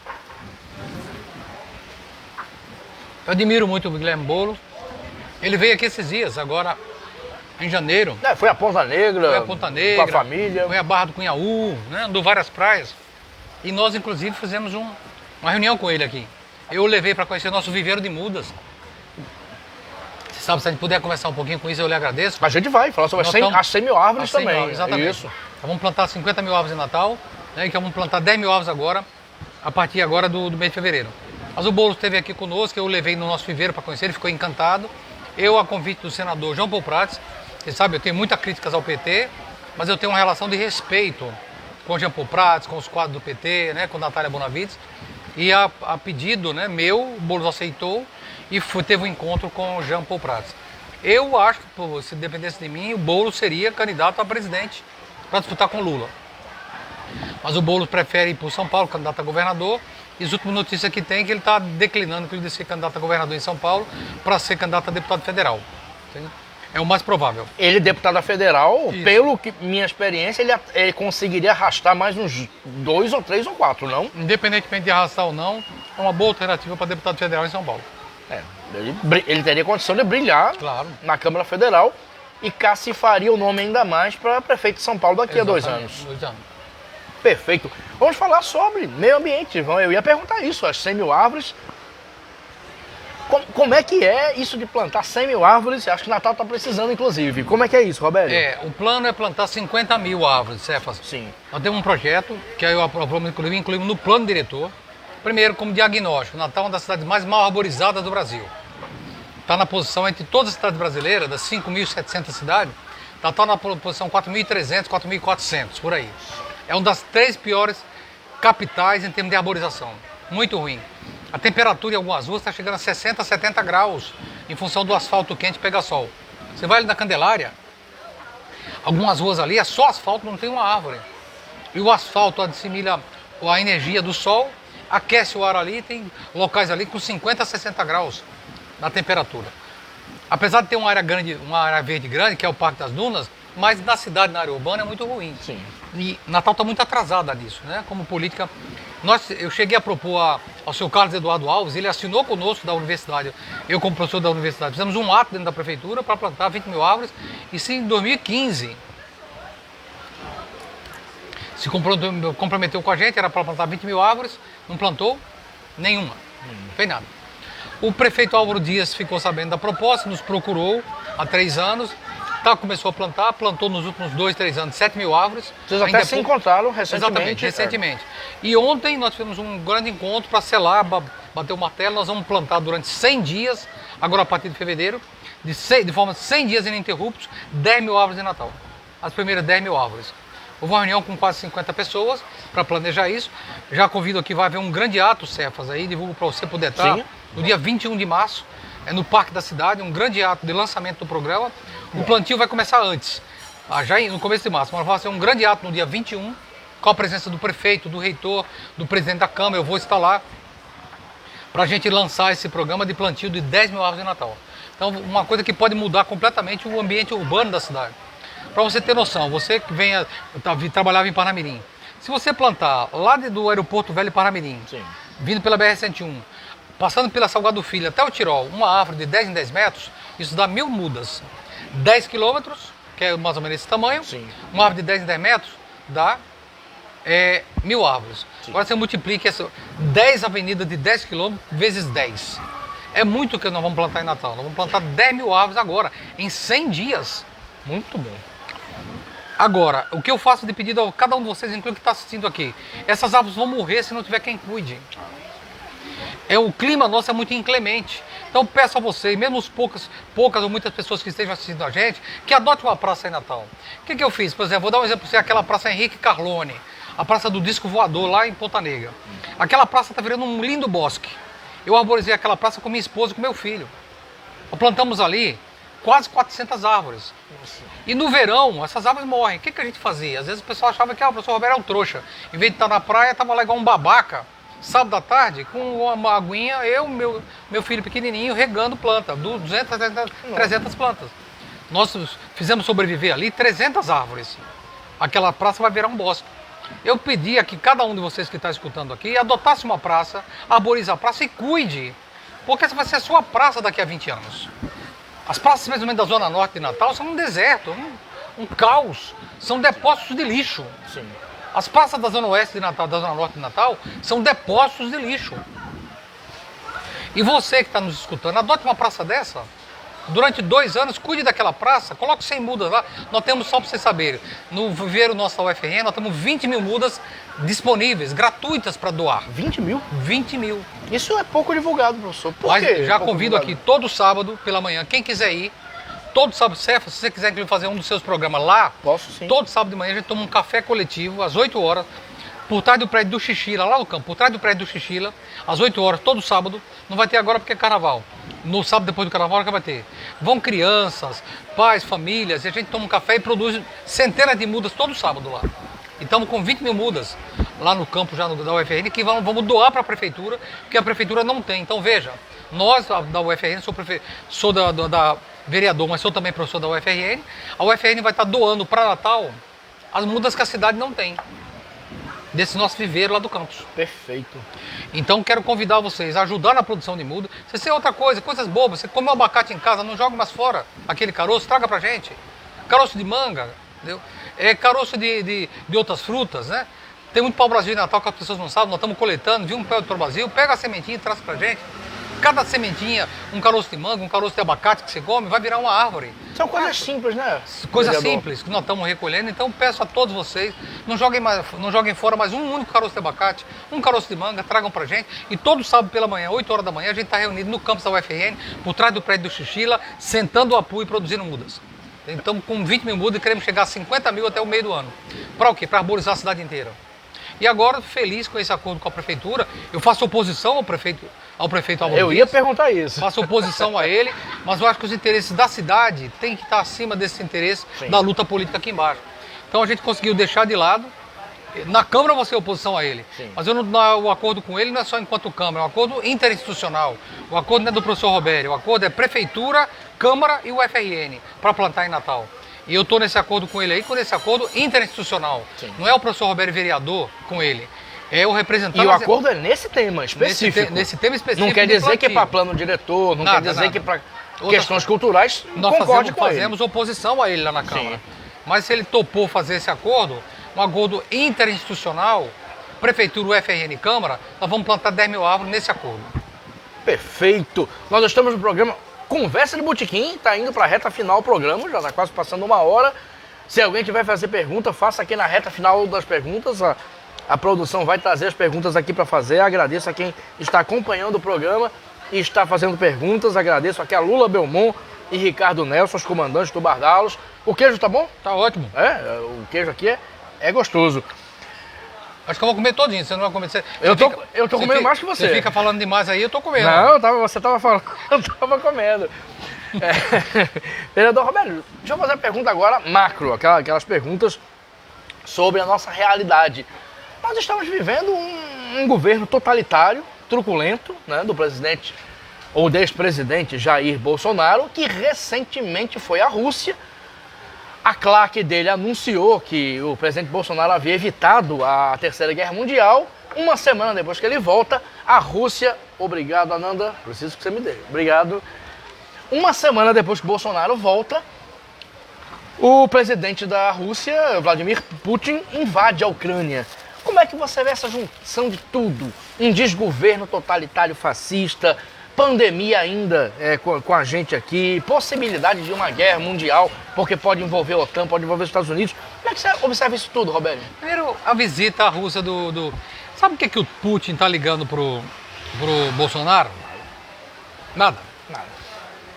Eu admiro muito o Guilherme Boulos. Ele veio aqui esses dias, agora em janeiro. Foi a Ponta Negra, foi a Ponta Negra, com a família. Foi a Barra do Cunhaú, né? Andou várias praias. E nós, inclusive, fizemos uma reunião com ele aqui. Eu o levei para conhecer nosso viveiro de mudas. Você sabe, se a gente puder conversar um pouquinho com isso, eu lhe agradeço. Mas a gente vai falar sobre as 100 mil árvores também. Exatamente. Isso. Nós vamos plantar 50 mil árvores em Natal, né, e que vamos plantar 10 mil árvores agora, a partir agora do mês de fevereiro. Mas o Boulos esteve aqui conosco, eu o levei no nosso viveiro para conhecer, ele ficou encantado. Eu, a convite do senador João Paulo Prats, você sabe, eu tenho muitas críticas ao PT, mas eu tenho uma relação de respeito com o João Paulo Prats, com os quadros do PT, né, com a Natália Bonavides. E a pedido, né, meu, o Boulos aceitou e teve um encontro com o Jean Paul Prats. Eu acho que, se dependesse de mim, o Boulos seria candidato a presidente para disputar com o Lula. Mas o Boulos prefere ir para o São Paulo, candidato a governador. E as últimas notícias que tem é que ele está declinando de ser candidato a governador em São Paulo para ser candidato a deputado federal. Entendeu? É o mais provável. Ele, deputado federal, isso. Pelo que minha experiência, ele conseguiria arrastar mais uns 2 ou 3 ou 4, não? Independentemente de arrastar ou não, é uma boa alternativa para deputado federal em São Paulo. Ele teria condição de brilhar, claro, na Câmara Federal e cacifaria o nome ainda mais para prefeito de São Paulo daqui a 2 anos. 2 anos. Perfeito. Vamos falar sobre meio ambiente. Eu ia perguntar isso, as 100 mil árvores. Como é que é isso de plantar 100 mil árvores? Acho que Natal está precisando, inclusive. Como é que é isso, Roberto? O plano é plantar 50 mil árvores, Cefas. Sim. Nós temos um projeto que aí incluímos no plano diretor. Primeiro, como diagnóstico, Natal é uma das cidades mais mal arborizadas do Brasil. Está na posição entre todas as cidades brasileiras, das 5.700 cidades, Natal na posição 4.300, 4.400, por aí. É uma das 3 piores capitais em termos de arborização. Muito ruim. A temperatura em algumas ruas está chegando a 60, 70 graus, em função do asfalto quente pegar sol. Você vai ali na Candelária, algumas ruas ali é só asfalto, não tem uma árvore. E o asfalto assimila a energia do sol, aquece o ar ali, tem locais ali com 50 a 60 graus na temperatura. Apesar de ter uma área grande, uma área verde grande, que é o Parque das Dunas, mas na cidade, na área urbana, é muito ruim. Sim. E Natal está muito atrasada nisso, né? Como política. Eu cheguei a propor ao seu Carlos Eduardo Alves, ele assinou conosco da universidade, eu como professor da universidade, fizemos um ato dentro da prefeitura para plantar 20 mil árvores, e se em 2015 se comprometeu com a gente, era para plantar 20 mil árvores, não plantou nenhuma, não fez nada. O prefeito Álvaro Dias ficou sabendo da proposta, nos procurou há 3 anos, começou a plantar, plantou nos últimos 2, 3 anos 7 mil árvores. Vocês até se encontraram recentemente. Exatamente, recentemente. E ontem nós tivemos um grande encontro para selar, bater o martelo. Nós vamos plantar durante 100 dias, agora a partir de fevereiro, de forma 100 dias ininterruptos, 10 mil árvores de Natal. As primeiras 10 mil árvores. Houve uma reunião com quase 50 pessoas para planejar isso. Já convido aqui, vai haver um grande ato, Cefas, aí, divulgo para você poder estar, sim, no dia 21 de março, no Parque da Cidade, um grande ato de lançamento do programa. O plantio vai começar antes, já no começo de março, mas vai ser um grande ato no dia 21, com a presença do prefeito, do reitor, do presidente da Câmara. Eu vou estar lá para a gente lançar esse programa de plantio de 10 mil árvores de Natal. Então, uma coisa que pode mudar completamente o ambiente urbano da cidade. Para você ter noção, você que trabalhava em Parnamirim, se você plantar lá do aeroporto Velho Parnamirim, sim, vindo pela BR-101, passando pela Salgado Filho até o Tirol, uma árvore de 10 em 10 metros, isso dá 1000 mudas. 10 quilômetros, que é mais ou menos esse tamanho, sim, uma árvore de 10 em 10 metros, dá é 1.000 árvores. Sim. Agora você multiplica 10 avenidas de 10 quilômetros vezes 10. É muito que nós vamos plantar em Natal. Nós vamos plantar 10.000 árvores agora, em 100 dias. Muito bom. Agora, o que eu faço de pedido a cada um de vocês, inclusive que está assistindo aqui, essas árvores vão morrer se não tiver quem cuide. O clima nosso é muito inclemente. Então peço a vocês, mesmo os poucas ou muitas pessoas que estejam assistindo a gente, que adote uma praça em Natal. O que eu fiz? Por exemplo, vou dar um exemplo para você, aquela praça Henrique Carlone, a praça do Disco Voador lá em Ponta Negra. Aquela praça está virando um lindo bosque. Eu arborizei aquela praça com minha esposa e com meu filho. Plantamos ali quase 400 árvores. E no verão, essas árvores morrem. O que a gente fazia? Às vezes o pessoal achava que o professor Roberto era um trouxa. Em vez de estar na praia, estava lá igual um babaca, sábado à tarde, com uma aguinha, meu filho pequenininho, regando planta, 200, 300 plantas. Nós fizemos sobreviver ali 300 árvores. Aquela praça vai virar um bosque. Eu pedia que cada um de vocês que está escutando aqui adotasse uma praça, arborize a praça e cuide. Porque essa vai ser a sua praça daqui a 20 anos. As praças, principalmente da Zona Norte de Natal, são um deserto, um caos. São depósitos de lixo. Sim. As praças da Zona Oeste de Natal, da Zona Norte de Natal, são depósitos de lixo. E você que está nos escutando, adote uma praça dessa. Durante 2 anos, cuide daquela praça, coloque 100 mudas lá. Nós temos, só para vocês saberem, no viveiro nosso da UFRN, nós temos 20.000 mudas disponíveis, gratuitas para doar. 20 mil? 20.000. Isso é pouco divulgado, professor. Por Mas quê? já Pouco convido divulgado? aqui todo sábado pela manhã, quem quiser ir, todo sábado, se você quiser fazer um dos seus programas lá, Posso sim. todo sábado de manhã a gente toma um café coletivo às 8 horas, por trás do prédio do Xixila, lá no campo, por trás do prédio do Xixila, às 8 horas, todo sábado. Não vai ter agora porque é carnaval. No sábado depois do carnaval que vai ter. Vão crianças, pais, famílias, e a gente toma um café e produz centenas de mudas todo sábado lá. E estamos com 20.000 mudas lá no campo já da UFRN que vamos doar para a prefeitura, porque a prefeitura não tem. Então veja, nós da UFRN, sou da vereador, mas sou também professor da UFRN, a UFRN vai estar doando para Natal as mudas que a cidade não tem. Desse nosso viveiro lá do campus. Perfeito. Então quero convidar vocês a ajudar na produção de muda. Se você é outra coisa, coisas bobas, você come um abacate em casa, não joga mais fora aquele caroço, traga pra gente. Caroço de manga, entendeu? Caroço de outras frutas, né? Tem muito pau-brasil em Natal que as pessoas não sabem, nós estamos coletando, viu um pé do pau-brasil, pega a sementinha e traz pra gente. Cada sementinha, um caroço de manga, um caroço de abacate que você come, vai virar uma árvore. São coisas simples, né? Coisas vereador? simples que nós estamos recolhendo. Então peço a todos vocês, não joguem fora mais um único caroço de abacate, um caroço de manga, tragam pra gente. E todo sábado pela manhã, 8 horas da manhã, a gente está reunido no campus da UFRN, por trás do prédio do Xixila, sentando o apoio e produzindo mudas. Então com 20.000 mudas e queremos chegar a 50.000 até o meio do ano. Para o quê? Para arborizar a cidade inteira. E agora, feliz com esse acordo com a prefeitura, eu faço oposição ao prefeito Álvaro Eu ia perguntar isso. Faço oposição a ele, mas eu acho que os interesses da cidade têm que estar acima desse interesse Sim. da luta política aqui embaixo. Então a gente conseguiu deixar de lado. Na Câmara você é oposição a ele, Sim. mas o acordo com ele não é só enquanto Câmara, é um acordo interinstitucional. O acordo não é do professor Robério, o acordo é Prefeitura, Câmara e o UFRN para plantar em Natal. E eu estou nesse acordo com ele aí, com esse acordo interinstitucional. Sim. Não é o professor Robério vereador com ele, é o representante... E o acordo é nesse tema específico. Nesse tema específico. Não quer de dizer que é plantio. para plano diretor, não Nada, quer dizer nada. que para Outras questões culturais Nós concorde com fazemos oposição a ele lá na Câmara. Sim. Mas se ele topou fazer esse acordo, um acordo interinstitucional, Prefeitura, UFRN e Câmara, nós vamos plantar 10.000 árvores nesse acordo. ele. Perfeito. Nós estamos no programa Conversa de Botequim, está indo para a reta final do programa, já está quase passando 1 hora. Se alguém tiver fazer pergunta, faça aqui na reta final das perguntas. A produção vai trazer as perguntas aqui para fazer. Agradeço a quem está acompanhando o programa e está fazendo perguntas. Agradeço aqui a Lula Belmont e Ricardo Nelson, os comandantes do Bardalos. O queijo tá bom? Tá ótimo. O queijo aqui é gostoso. Acho que eu vou comer todinho, você não vai comer. Eu tô comendo mais que você. Você fica falando demais aí, eu tô comendo. Não, você tava falando, eu tava comendo. Vereador Roberto, deixa eu fazer uma pergunta agora macro, aquelas perguntas sobre a nossa realidade. Nós estamos vivendo um governo totalitário, truculento, né, do presidente ou ex-presidente Jair Bolsonaro, que recentemente foi à Rússia. A claque dele anunciou que o presidente Bolsonaro havia evitado a Terceira Guerra Mundial. Uma semana depois que ele volta, a Rússia... Obrigado, Ananda. Preciso que você me dê. Obrigado. Uma semana depois que Bolsonaro volta, o presidente da Rússia, Vladimir Putin, invade a Ucrânia. Como é que você vê essa junção de tudo? Um desgoverno totalitário fascista, pandemia ainda com a gente aqui, possibilidade de uma guerra mundial, porque pode envolver a OTAN, pode envolver os Estados Unidos. Como é que você observa isso tudo, Roberto? Primeiro, a visita à Rússia Sabe o que o Putin tá ligando pro Bolsonaro? Nada.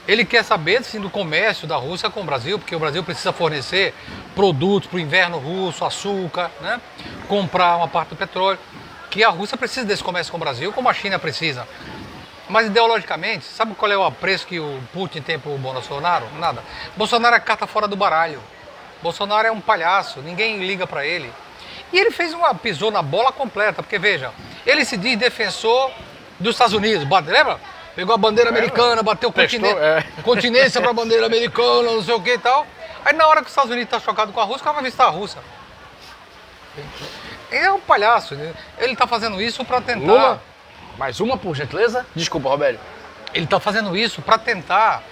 Ele quer saber, sim, do comércio da Rússia com o Brasil, porque o Brasil precisa fornecer produtos para o inverno russo, açúcar, né? Comprar uma parte do petróleo, que a Rússia precisa desse comércio com o Brasil, como a China precisa. Mas ideologicamente, sabe qual é o apreço que o Putin tem para o Bolsonaro? Nada. Bolsonaro é carta fora do baralho. Bolsonaro é um palhaço, ninguém liga para ele. E ele pisou na bola completa, porque veja, ele se diz defensor dos Estados Unidos, lembra? Pegou a bandeira americana, bateu continência para a bandeira americana, não sei o que e tal. Aí na hora que os Estados Unidos está chocado com a Rússia, o cara vai visitar a Rússia. Ele é um palhaço, né? Ele está fazendo isso para tentar... Lula, mais uma por gentileza. Desculpa, Roberto. Ele está fazendo isso para tentar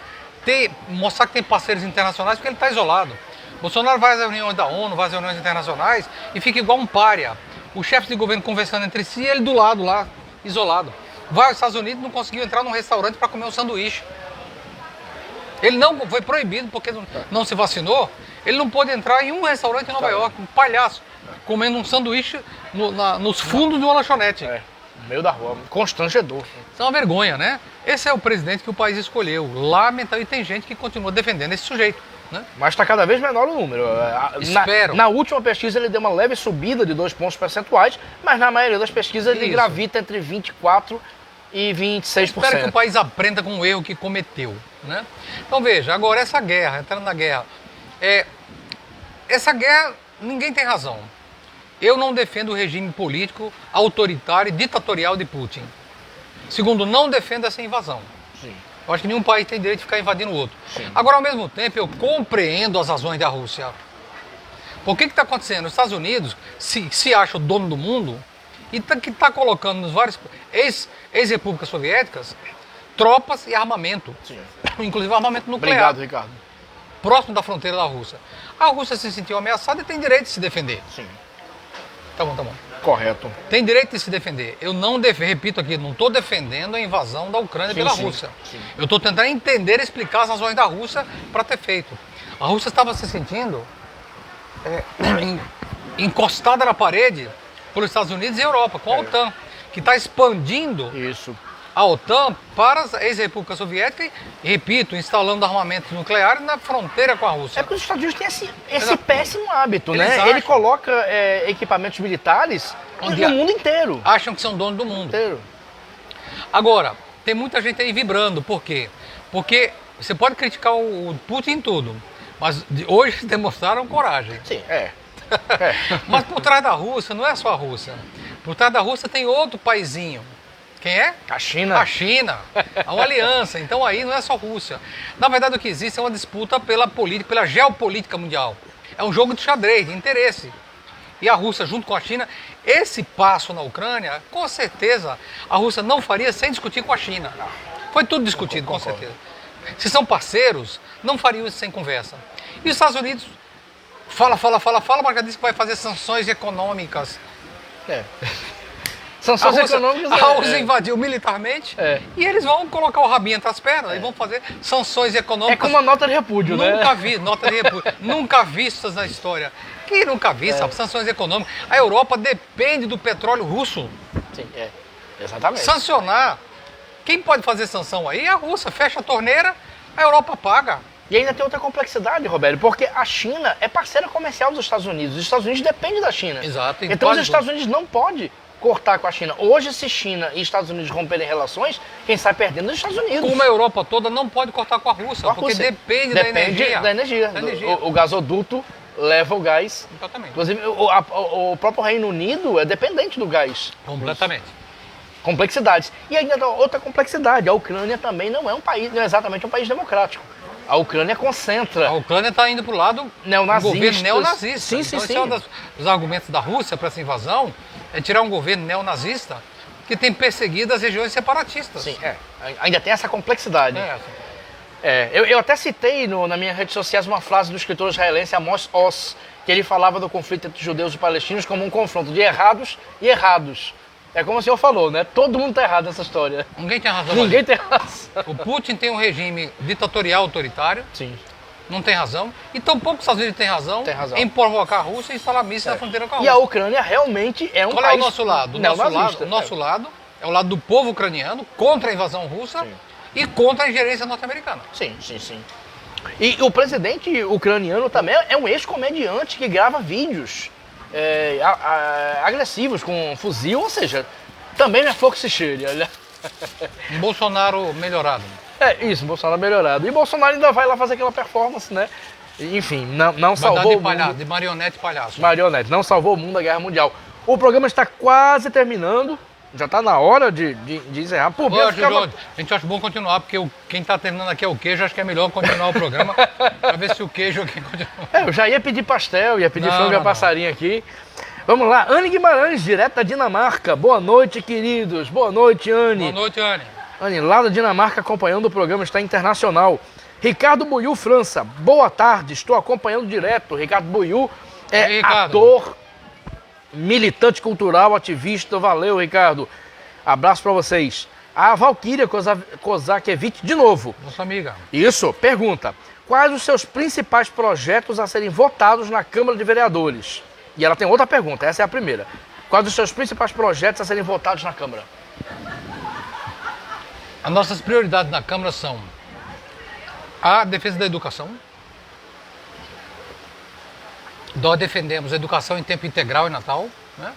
mostrar que tem parceiros internacionais, porque ele está isolado. Bolsonaro vai às reuniões da ONU, vai às reuniões internacionais e fica igual um pária. Os chefes de governo conversando entre si e ele do lado lá, isolado. Vai aos Estados Unidos e não conseguiu entrar num restaurante para comer um sanduíche. Ele não foi proibido porque não se vacinou. Ele não pôde entrar em um restaurante em Nova York, um palhaço, comendo um sanduíche nos fundos de uma lanchonete. No meio da rua, constrangedor. Isso é uma vergonha, né? Esse é o presidente que o país escolheu. Lamentável, e tem gente que continua defendendo esse sujeito. Né? Mas está cada vez menor o número. Espero. Na última pesquisa ele deu uma leve subida de 2 pontos percentuais, mas na maioria das pesquisas ele gravita entre 24% e 26%. Espero que o país aprenda com o erro que cometeu. Né? Então veja, agora essa guerra, entrando na guerra, essa guerra ninguém tem razão. Eu não defendo o regime político autoritário e ditatorial de Putin. Segundo, não defendo essa invasão. Sim. Eu acho que nenhum país tem direito de ficar invadindo o outro. Sim. Agora, ao mesmo tempo, eu compreendo as razões da Rússia. Por que está acontecendo? Os Estados Unidos se acha o dono do mundo e que está colocando nos vários ex-repúblicas soviéticas tropas e armamento. Sim. Inclusive armamento nuclear. Obrigado, Ricardo. Próximo da fronteira da Rússia. A Rússia se sentiu ameaçada e tem direito de se defender. Sim. Tá bom. Correto. Tem direito de se defender. Eu não repito aqui, não estou defendendo a invasão da Ucrânia pela Rússia. Sim. Eu estou tentando entender e explicar as razões da Rússia para ter feito. A Rússia estava se sentindo encostada na parede pelos Estados Unidos e Europa, com a OTAN, que está expandindo Isso. a OTAN para as ex-repúblicas soviéticas e, repito, instalando armamentos nucleares na fronteira com a Rússia. É porque os Estados Unidos têm esse péssimo hábito, Eles né? acham. Ele coloca equipamentos militares no mundo inteiro. Acham que são donos do mundo. Agora, tem muita gente aí vibrando. Por quê? Porque você pode criticar o Putin em tudo, mas hoje demonstraram coragem. Sim, Mas por trás da Rússia, não é só a Rússia. Por trás da Rússia tem outro paizinho. Quem é? A China. A China. É uma aliança. Então aí não é só Rússia. Na verdade o que existe é uma disputa pela geopolítica mundial. É um jogo de xadrez, de interesse. E a Rússia junto com a China, esse passo na Ucrânia, com certeza a Rússia não faria sem discutir com a China. Foi tudo discutido, com certeza. Se são parceiros, não fariam isso sem conversa. E os Estados Unidos fala, mas já disse que vai fazer sanções econômicas. Sanções econômicas. A Rússia invadiu militarmente e eles vão colocar o rabinho entre as pernas e vão fazer sanções econômicas. É como uma nota de repúdio, Nunca vi, nota de repúdio. Nunca vistas na história. Que nunca vi, sabe? Sanções econômicas. A Europa depende do petróleo russo. Sim, exatamente. Sancionar. Quem pode fazer sanção aí é a Rússia. Fecha a torneira, a Europa paga. E ainda tem outra complexidade, Roberto, porque a China é parceira comercial dos Estados Unidos. Os Estados Unidos dependem da China. Exato. Então os Estados Unidos não podem cortar com a China. Hoje, se China e Estados Unidos romperem relações, quem sai perdendo é os Estados Unidos. Como a Europa toda não pode cortar com a Rússia, porque depende da energia. O gasoduto leva o gás. Exatamente. Inclusive, o próprio Reino Unido é dependente do gás. Completamente. Complexidades. E ainda outra complexidade, a Ucrânia também não é exatamente um país democrático. A Ucrânia concentra. A Ucrânia está indo para o lado neonazista. do governo neonazista. Sim. Esse é um dos argumentos da Rússia para essa invasão, é tirar um governo neonazista que tem perseguido as regiões separatistas. Sim, ainda tem essa complexidade. Eu até citei na minha rede social uma frase do escritor israelense Amos Oz, que ele falava do conflito entre judeus e palestinos como um confronto de errados e errados. É como o senhor falou, né? Todo mundo tá errado nessa história. Ninguém tem razão. Ninguém tem razão. O Putin tem um regime ditatorial autoritário. Sim. Não tem razão. E tampouco os Estados Unidos tem razão em provocar a Rússia e instalar mísseis na fronteira com a Rússia. E a Ucrânia realmente é um Qual país... é o nosso lado? O nosso lado é o lado do povo ucraniano contra a invasão russa e contra a ingerência norte-americana. Sim. E o presidente ucraniano também é um ex-comediante que grava vídeos agressivos com fuzil, ou seja, também não é fogo que se cheire, olha. Um Bolsonaro melhorado. Isso, Bolsonaro melhorado. E Bolsonaro ainda vai lá fazer aquela performance, né? Enfim, não salvou o mundo. De marionete e palhaço. Marionete, não salvou o mundo da Guerra Mundial. O programa está quase terminando. Já está na hora de encerrar. Por mim, A gente acha bom continuar, porque quem está terminando aqui é o queijo. Acho que é melhor continuar o programa para ver se o queijo aqui continua. Eu já ia pedir pastel, ia pedir frango e passarinho aqui. Vamos lá, Anne Guimarães, direto da Dinamarca. Boa noite, queridos. Boa noite, Anne. Boa noite, Anne. Anne, lá da Dinamarca, acompanhando o programa, está internacional. Ricardo Buiu, França. Boa tarde, estou acompanhando direto. Ricardo Buiu é ator, militante cultural, ativista. Valeu, Ricardo. Abraço para vocês. A Valquíria Kozakiewicz, de novo. Nossa amiga. Isso, pergunta. Quais os seus principais projetos a serem votados na Câmara de Vereadores? E ela tem outra pergunta, essa é a primeira. Quais os seus principais projetos a serem votados na Câmara? As nossas prioridades na Câmara são a defesa da educação. Nós defendemos a educação em tempo integral e Natal. Né?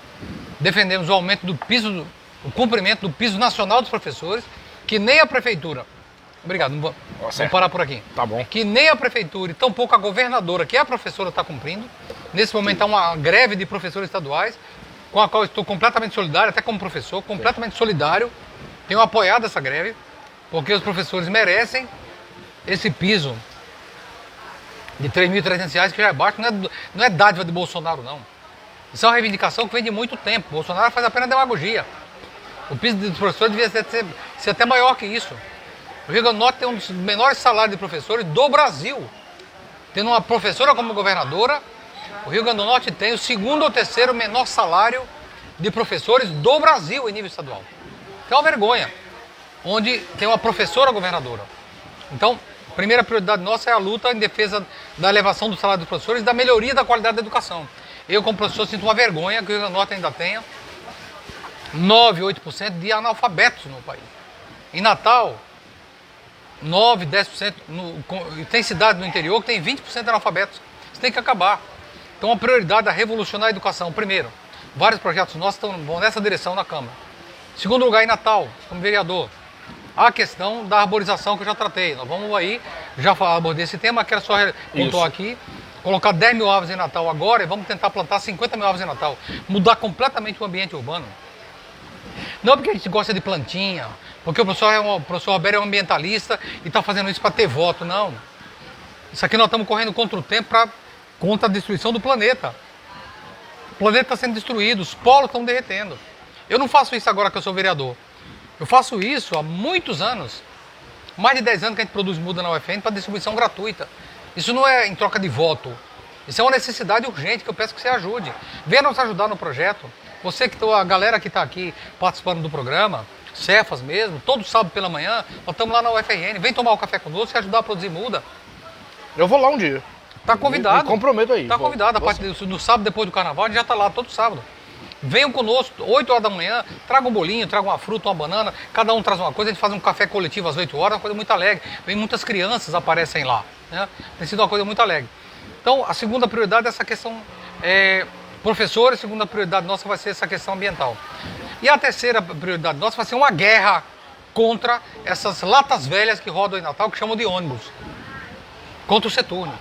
Defendemos o aumento do piso, o cumprimento do piso nacional dos professores, que nem a Prefeitura... Obrigado, vamos parar por aqui. Tá bom. Que nem a Prefeitura e tampouco a governadora, que é a professora, está cumprindo. Nesse momento há uma greve de professores estaduais, com a qual estou completamente solidário, até como professor, completamente solidário. Tenho apoiado essa greve, porque os professores merecem esse piso de R$ 3.300, que já é baixo, não é dádiva de Bolsonaro, não. Isso é uma reivindicação que vem de muito tempo. Bolsonaro faz apenas demagogia. O piso dos professores devia ser até maior que isso. O Rio Grande do Norte tem um dos menores salários de professores do Brasil. Tendo uma professora como governadora, o Rio Grande do Norte tem o segundo ou terceiro menor salário de professores do Brasil em nível estadual. É uma vergonha, onde tem uma professora governadora. Então, a primeira prioridade nossa é a luta em defesa da elevação do salário dos professores e da melhoria da qualidade da educação. Eu, como professor, sinto uma vergonha que o Rio Grande do Norte ainda tenha 9, 8% de analfabetos no país. Em Natal, 9, 10%, tem cidade no interior que tem 20% de analfabetos. Isso tem que acabar. Então a prioridade é revolucionar a educação. Primeiro, vários projetos nossos vão nessa direção na Câmara. Segundo lugar, em Natal, como vereador, a questão da arborização que eu já tratei. Nós vamos aí, já abordei esse tema, quero só pontuar aqui, colocar 10 mil árvores em Natal agora e vamos tentar plantar 50 mil árvores em Natal. Mudar completamente o ambiente urbano. Não porque a gente gosta de plantinha, porque o professor Roberto é um ambientalista e está fazendo isso para ter voto, não. Isso aqui nós estamos correndo contra o tempo, contra a destruição do planeta. O planeta está sendo destruído, os polos estão derretendo. Eu não faço isso agora que eu sou vereador. Eu faço isso há muitos anos. Mais de 10 anos que a gente produz muda na UFN para distribuição gratuita. Isso não é em troca de voto. Isso é uma necessidade urgente que eu peço que você ajude. Venha nos ajudar no projeto. Você a galera que está aqui participando do programa, Cefas mesmo, todo sábado pela manhã, nós estamos lá na UFRN. Vem tomar um café conosco e ajudar a produzir muda. Eu vou lá um dia. Está convidado. Me comprometo aí. Está convidado. No sábado depois do carnaval, a gente já está lá todo sábado. Venham conosco, 8 horas da manhã, traga um bolinho, traga uma fruta, uma banana, cada um traz uma coisa, a gente faz um café coletivo às 8 horas, uma coisa muito alegre. Vem muitas crianças aparecem lá, né? Tem sido uma coisa muito alegre. Então, a segunda prioridade é essa questão professores, a segunda prioridade nossa vai ser essa questão ambiental. E a terceira prioridade nossa vai ser uma guerra contra essas latas velhas que rodam em Natal, que chamam de ônibus, contra o Setúnio.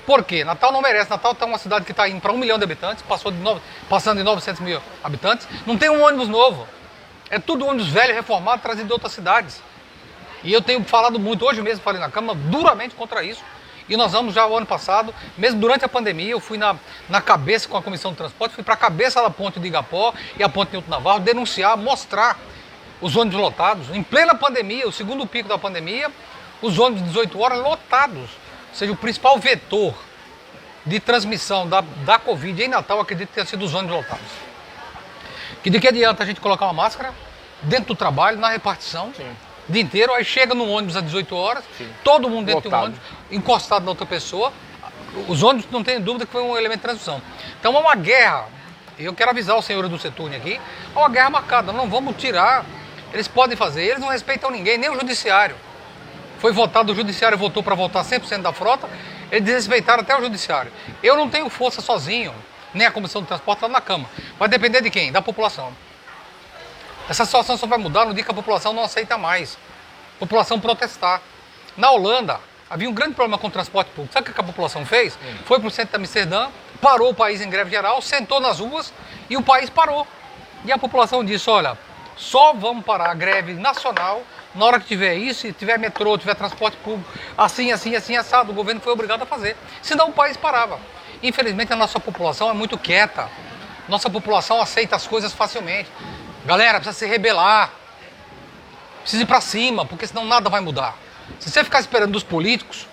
Por quê? Natal não merece. Natal está uma cidade que está indo para 1 milhão de habitantes, passando de 900 mil habitantes. Não tem um ônibus novo. É tudo ônibus velho, reformado, trazido de outras cidades. E eu tenho falado muito, hoje mesmo falei na Câmara, duramente contra isso. E nós vamos já o ano passado, mesmo durante a pandemia, eu fui na cabeça com a Comissão de Transporte, fui para a cabeça da ponte de Igapó e a ponte Newton Navarro, denunciar, mostrar os ônibus lotados. Em plena pandemia, o segundo pico da pandemia, os ônibus de 18 horas lotados. Ou seja, o principal vetor de transmissão da Covid em Natal, acredito que tenha sido os ônibus lotados. Que de que adianta a gente colocar uma máscara dentro do trabalho, na repartição, o dia inteiro, aí chega no ônibus às 18 horas, todo mundo dentro de um ônibus, encostado na outra pessoa. Os ônibus, não tem dúvida que foi um elemento de transmissão. Então é uma guerra, e eu quero avisar os senhores do Setune aqui, é uma guerra marcada, não vamos tirar, eles podem fazer, eles não respeitam ninguém, nem o judiciário. Foi votado, o judiciário votou para votar 100% da frota, eles desrespeitaram até o judiciário. Eu não tenho força sozinho, nem a Comissão de Transporte lá na Câmara. Vai depender de quem? Da população. Essa situação só vai mudar no dia que a população não aceita mais. A população protestar. Na Holanda, havia um grande problema com o transporte público. Sabe o que a população fez? Foi para o centro de Amsterdã, parou o país em greve geral, sentou nas ruas e o país parou. E a população disse, olha, só vamos parar a greve nacional na hora que tiver isso, se tiver metrô, tiver transporte público, assim, assado, o governo foi obrigado a fazer. Senão o país parava. Infelizmente a nossa população é muito quieta. Nossa população aceita as coisas facilmente. Galera, precisa se rebelar. Precisa ir pra cima, porque senão nada vai mudar. Se você ficar esperando dos políticos,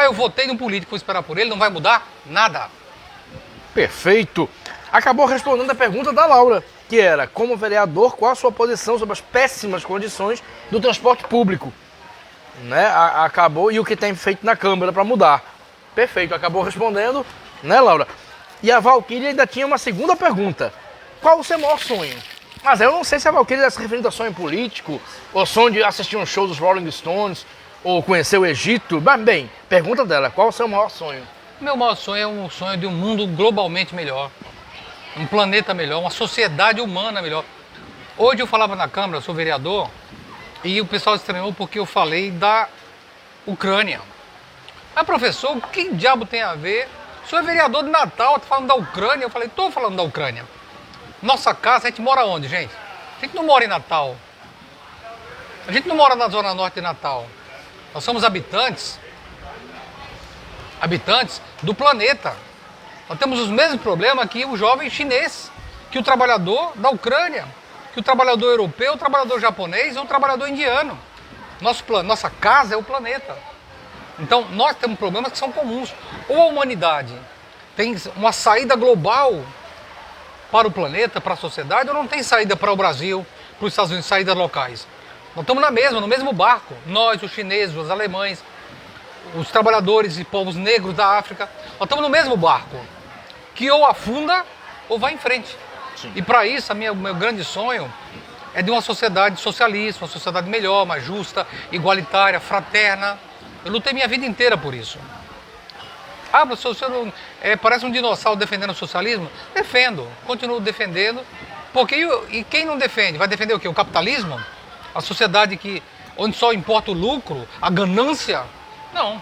eu votei num político, vou esperar por ele, não vai mudar nada. Perfeito. Acabou respondendo a pergunta da Laura, que era, como vereador, qual a sua posição sobre as péssimas condições do transporte público? Né? Acabou, e o que tem feito na Câmara para mudar. Perfeito, acabou respondendo, né, Laura? E a Valquíria ainda tinha uma segunda pergunta. Qual o seu maior sonho? Mas eu não sei se a Valquíria está se referindo a sonho político, ou sonho de assistir um show dos Rolling Stones, ou conhecer o Egito. Mas, bem, pergunta dela, qual o seu maior sonho? Meu maior sonho é um sonho de um mundo globalmente melhor. Um planeta melhor, uma sociedade humana melhor. Hoje eu falava na Câmara, eu sou vereador, e o pessoal estranhou porque eu falei da Ucrânia. Mas, professor, o que diabo tem a ver? O senhor é vereador de Natal, está falando da Ucrânia? Eu falei, estou falando da Ucrânia. Nossa casa, a gente mora onde, gente? A gente não mora em Natal. A gente não mora na zona norte de Natal. Nós somos habitantes do planeta. Nós temos os mesmos problemas que o jovem chinês, que o trabalhador da Ucrânia, que o trabalhador europeu, o trabalhador japonês ou o trabalhador indiano. Nossa casa é o planeta. Então, nós temos problemas que são comuns. Ou a humanidade tem uma saída global para o planeta, para a sociedade, ou não tem saída para o Brasil, para os Estados Unidos, saídas locais. Nós estamos no mesmo barco. Nós, os chineses, os alemães, os trabalhadores e povos negros da África, nós estamos no mesmo barco, que ou afunda ou vai em frente. Sim. E para isso, meu grande sonho é de uma sociedade socialista, uma sociedade melhor, mais justa, igualitária, fraterna. Eu lutei minha vida inteira por isso. Professor, você não, parece um dinossauro defendendo o socialismo? Defendo, continuo defendendo. Porque e quem não defende? Vai defender o quê? O capitalismo? A sociedade onde só importa o lucro, a ganância? Não.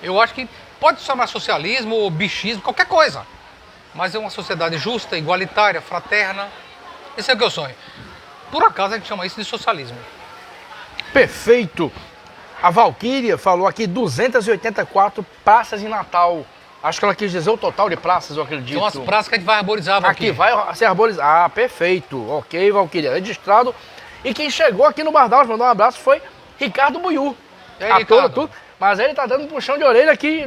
Eu acho que pode se chamar socialismo ou bichismo, qualquer coisa. Mas é uma sociedade justa, igualitária, fraterna. Esse é o que eu sonho. Por acaso a gente chama isso de socialismo. Perfeito. A Valquíria falou aqui 284 praças em Natal. Acho que ela quis dizer o total de praças, eu acredito. Tem umas praças que a gente vai arborizar, Valquíria. Aqui vai ser arborizar. Perfeito. Ok, Valquíria. Registrado. E quem chegou aqui no Bardal, mandou um abraço, foi Ricardo Buiú. Tudo. Mas ele tá dando um puxão de orelha aqui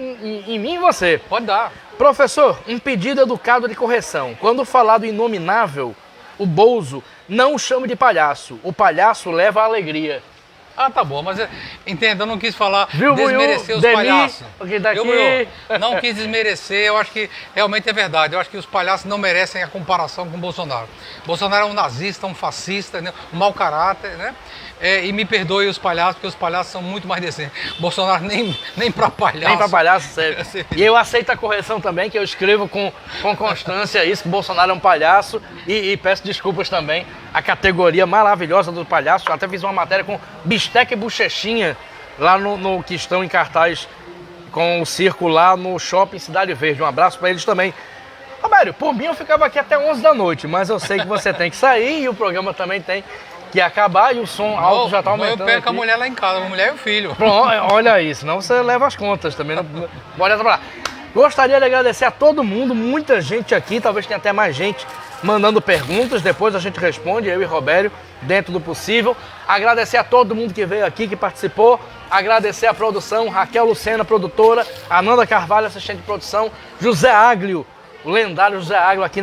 em mim e você. Pode dar. Professor, um pedido educado de correção. Quando falar do inominável, o Bozo, não o chame de palhaço. O palhaço leva a alegria. Tá bom, mas entenda, eu não quis falar, desmerecer os palhaços. Eu não quis desmerecer, eu acho que realmente é verdade. Eu acho que os palhaços não merecem a comparação com o Bolsonaro. Bolsonaro é um nazista, um fascista, né? Um mau caráter, né? E me perdoe os palhaços, porque os palhaços são muito mais decentes. Bolsonaro nem pra palhaço. Nem pra palhaço, sério. E eu aceito a correção também, que eu escrevo com constância isso, que o Bolsonaro é um palhaço. E peço desculpas também à categoria maravilhosa do palhaço. Até fiz uma matéria com Bisteca e Bochechinha, lá no que estão em cartaz com o circo lá no Shopping Cidade Verde. Um abraço pra eles também. Romério, por mim eu ficava aqui até 11 da noite, mas eu sei que você tem que sair e o programa também tem que acabar e o som alto já tá aumentando. Eu perco aqui. A mulher lá em casa, a mulher e o filho. Pronto, olha aí, senão você leva as contas também. Não pode atrapalhar. Gostaria de agradecer a todo mundo, muita gente aqui, talvez tenha até mais gente mandando perguntas, depois a gente responde, eu e Robério, dentro do possível. Agradecer a todo mundo que veio aqui, que participou. Agradecer a produção, Raquel Lucena, produtora, Ananda Carvalho, assistente de produção, José Aglio, o lendário José Aglio aqui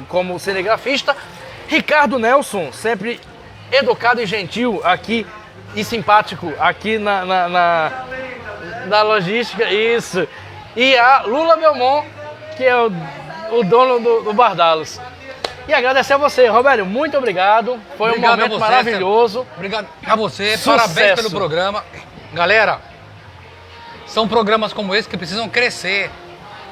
como cinegrafista, Ricardo Nelson, sempre educado e gentil aqui e simpático aqui na logística, isso. E a Lula Belmont, que é o dono do Bardalos. E agradecer a você, Robério, muito obrigado. Foi um momento maravilhoso. Obrigado a você, Sucesso. Parabéns pelo programa. Galera, são programas como esse que precisam crescer.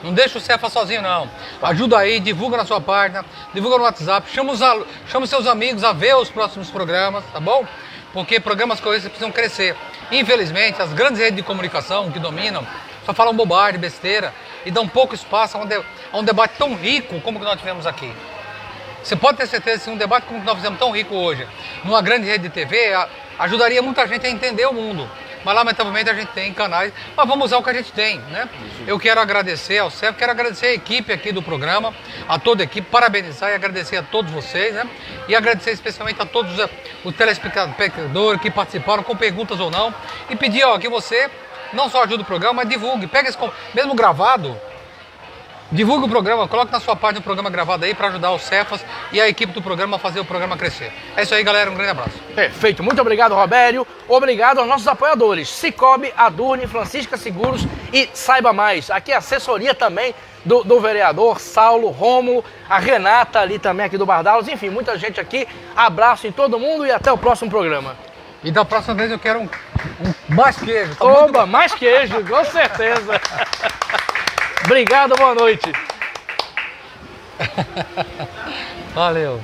Não deixa o Cefa sozinho, não. Ajuda aí, divulga na sua página, divulga no WhatsApp, chama os seus amigos a ver os próximos programas, tá bom? Porque programas como esse precisam crescer. Infelizmente, as grandes redes de comunicação que dominam só falam bobagem, besteira e dão pouco espaço a um debate tão rico como que nós tivemos aqui. Você pode ter certeza que um debate como nós fizemos tão rico hoje, numa grande rede de TV, ajudaria muita gente a entender o mundo. Mas lamentavelmente a gente tem canais, mas vamos usar o que a gente tem, né? Eu quero agradecer ao CEF, quero agradecer a equipe aqui do programa, a toda a equipe, parabenizar e agradecer a todos vocês, né? E agradecer especialmente a todos os telespectadores que participaram, com perguntas ou não, e pedir que você não só ajude o programa, mas divulgue, pega esse, mesmo gravado, divulgue o programa, coloque na sua página o programa gravado aí para ajudar os Cefas e a equipe do programa a fazer o programa crescer. É isso aí, galera. Um grande abraço. Perfeito. Muito obrigado, Robério. Obrigado aos nossos apoiadores, Cicobi, Adurne, Francisca Seguros e Saiba Mais. Aqui a assessoria também do vereador Saulo, Rômulo, a Renata ali também aqui do Bardalos. Enfim, muita gente aqui. Abraço em todo mundo e até o próximo programa. E da próxima vez eu quero mais queijo. Tá Oba, muito... mais queijo, com certeza. Obrigado, boa noite. Valeu.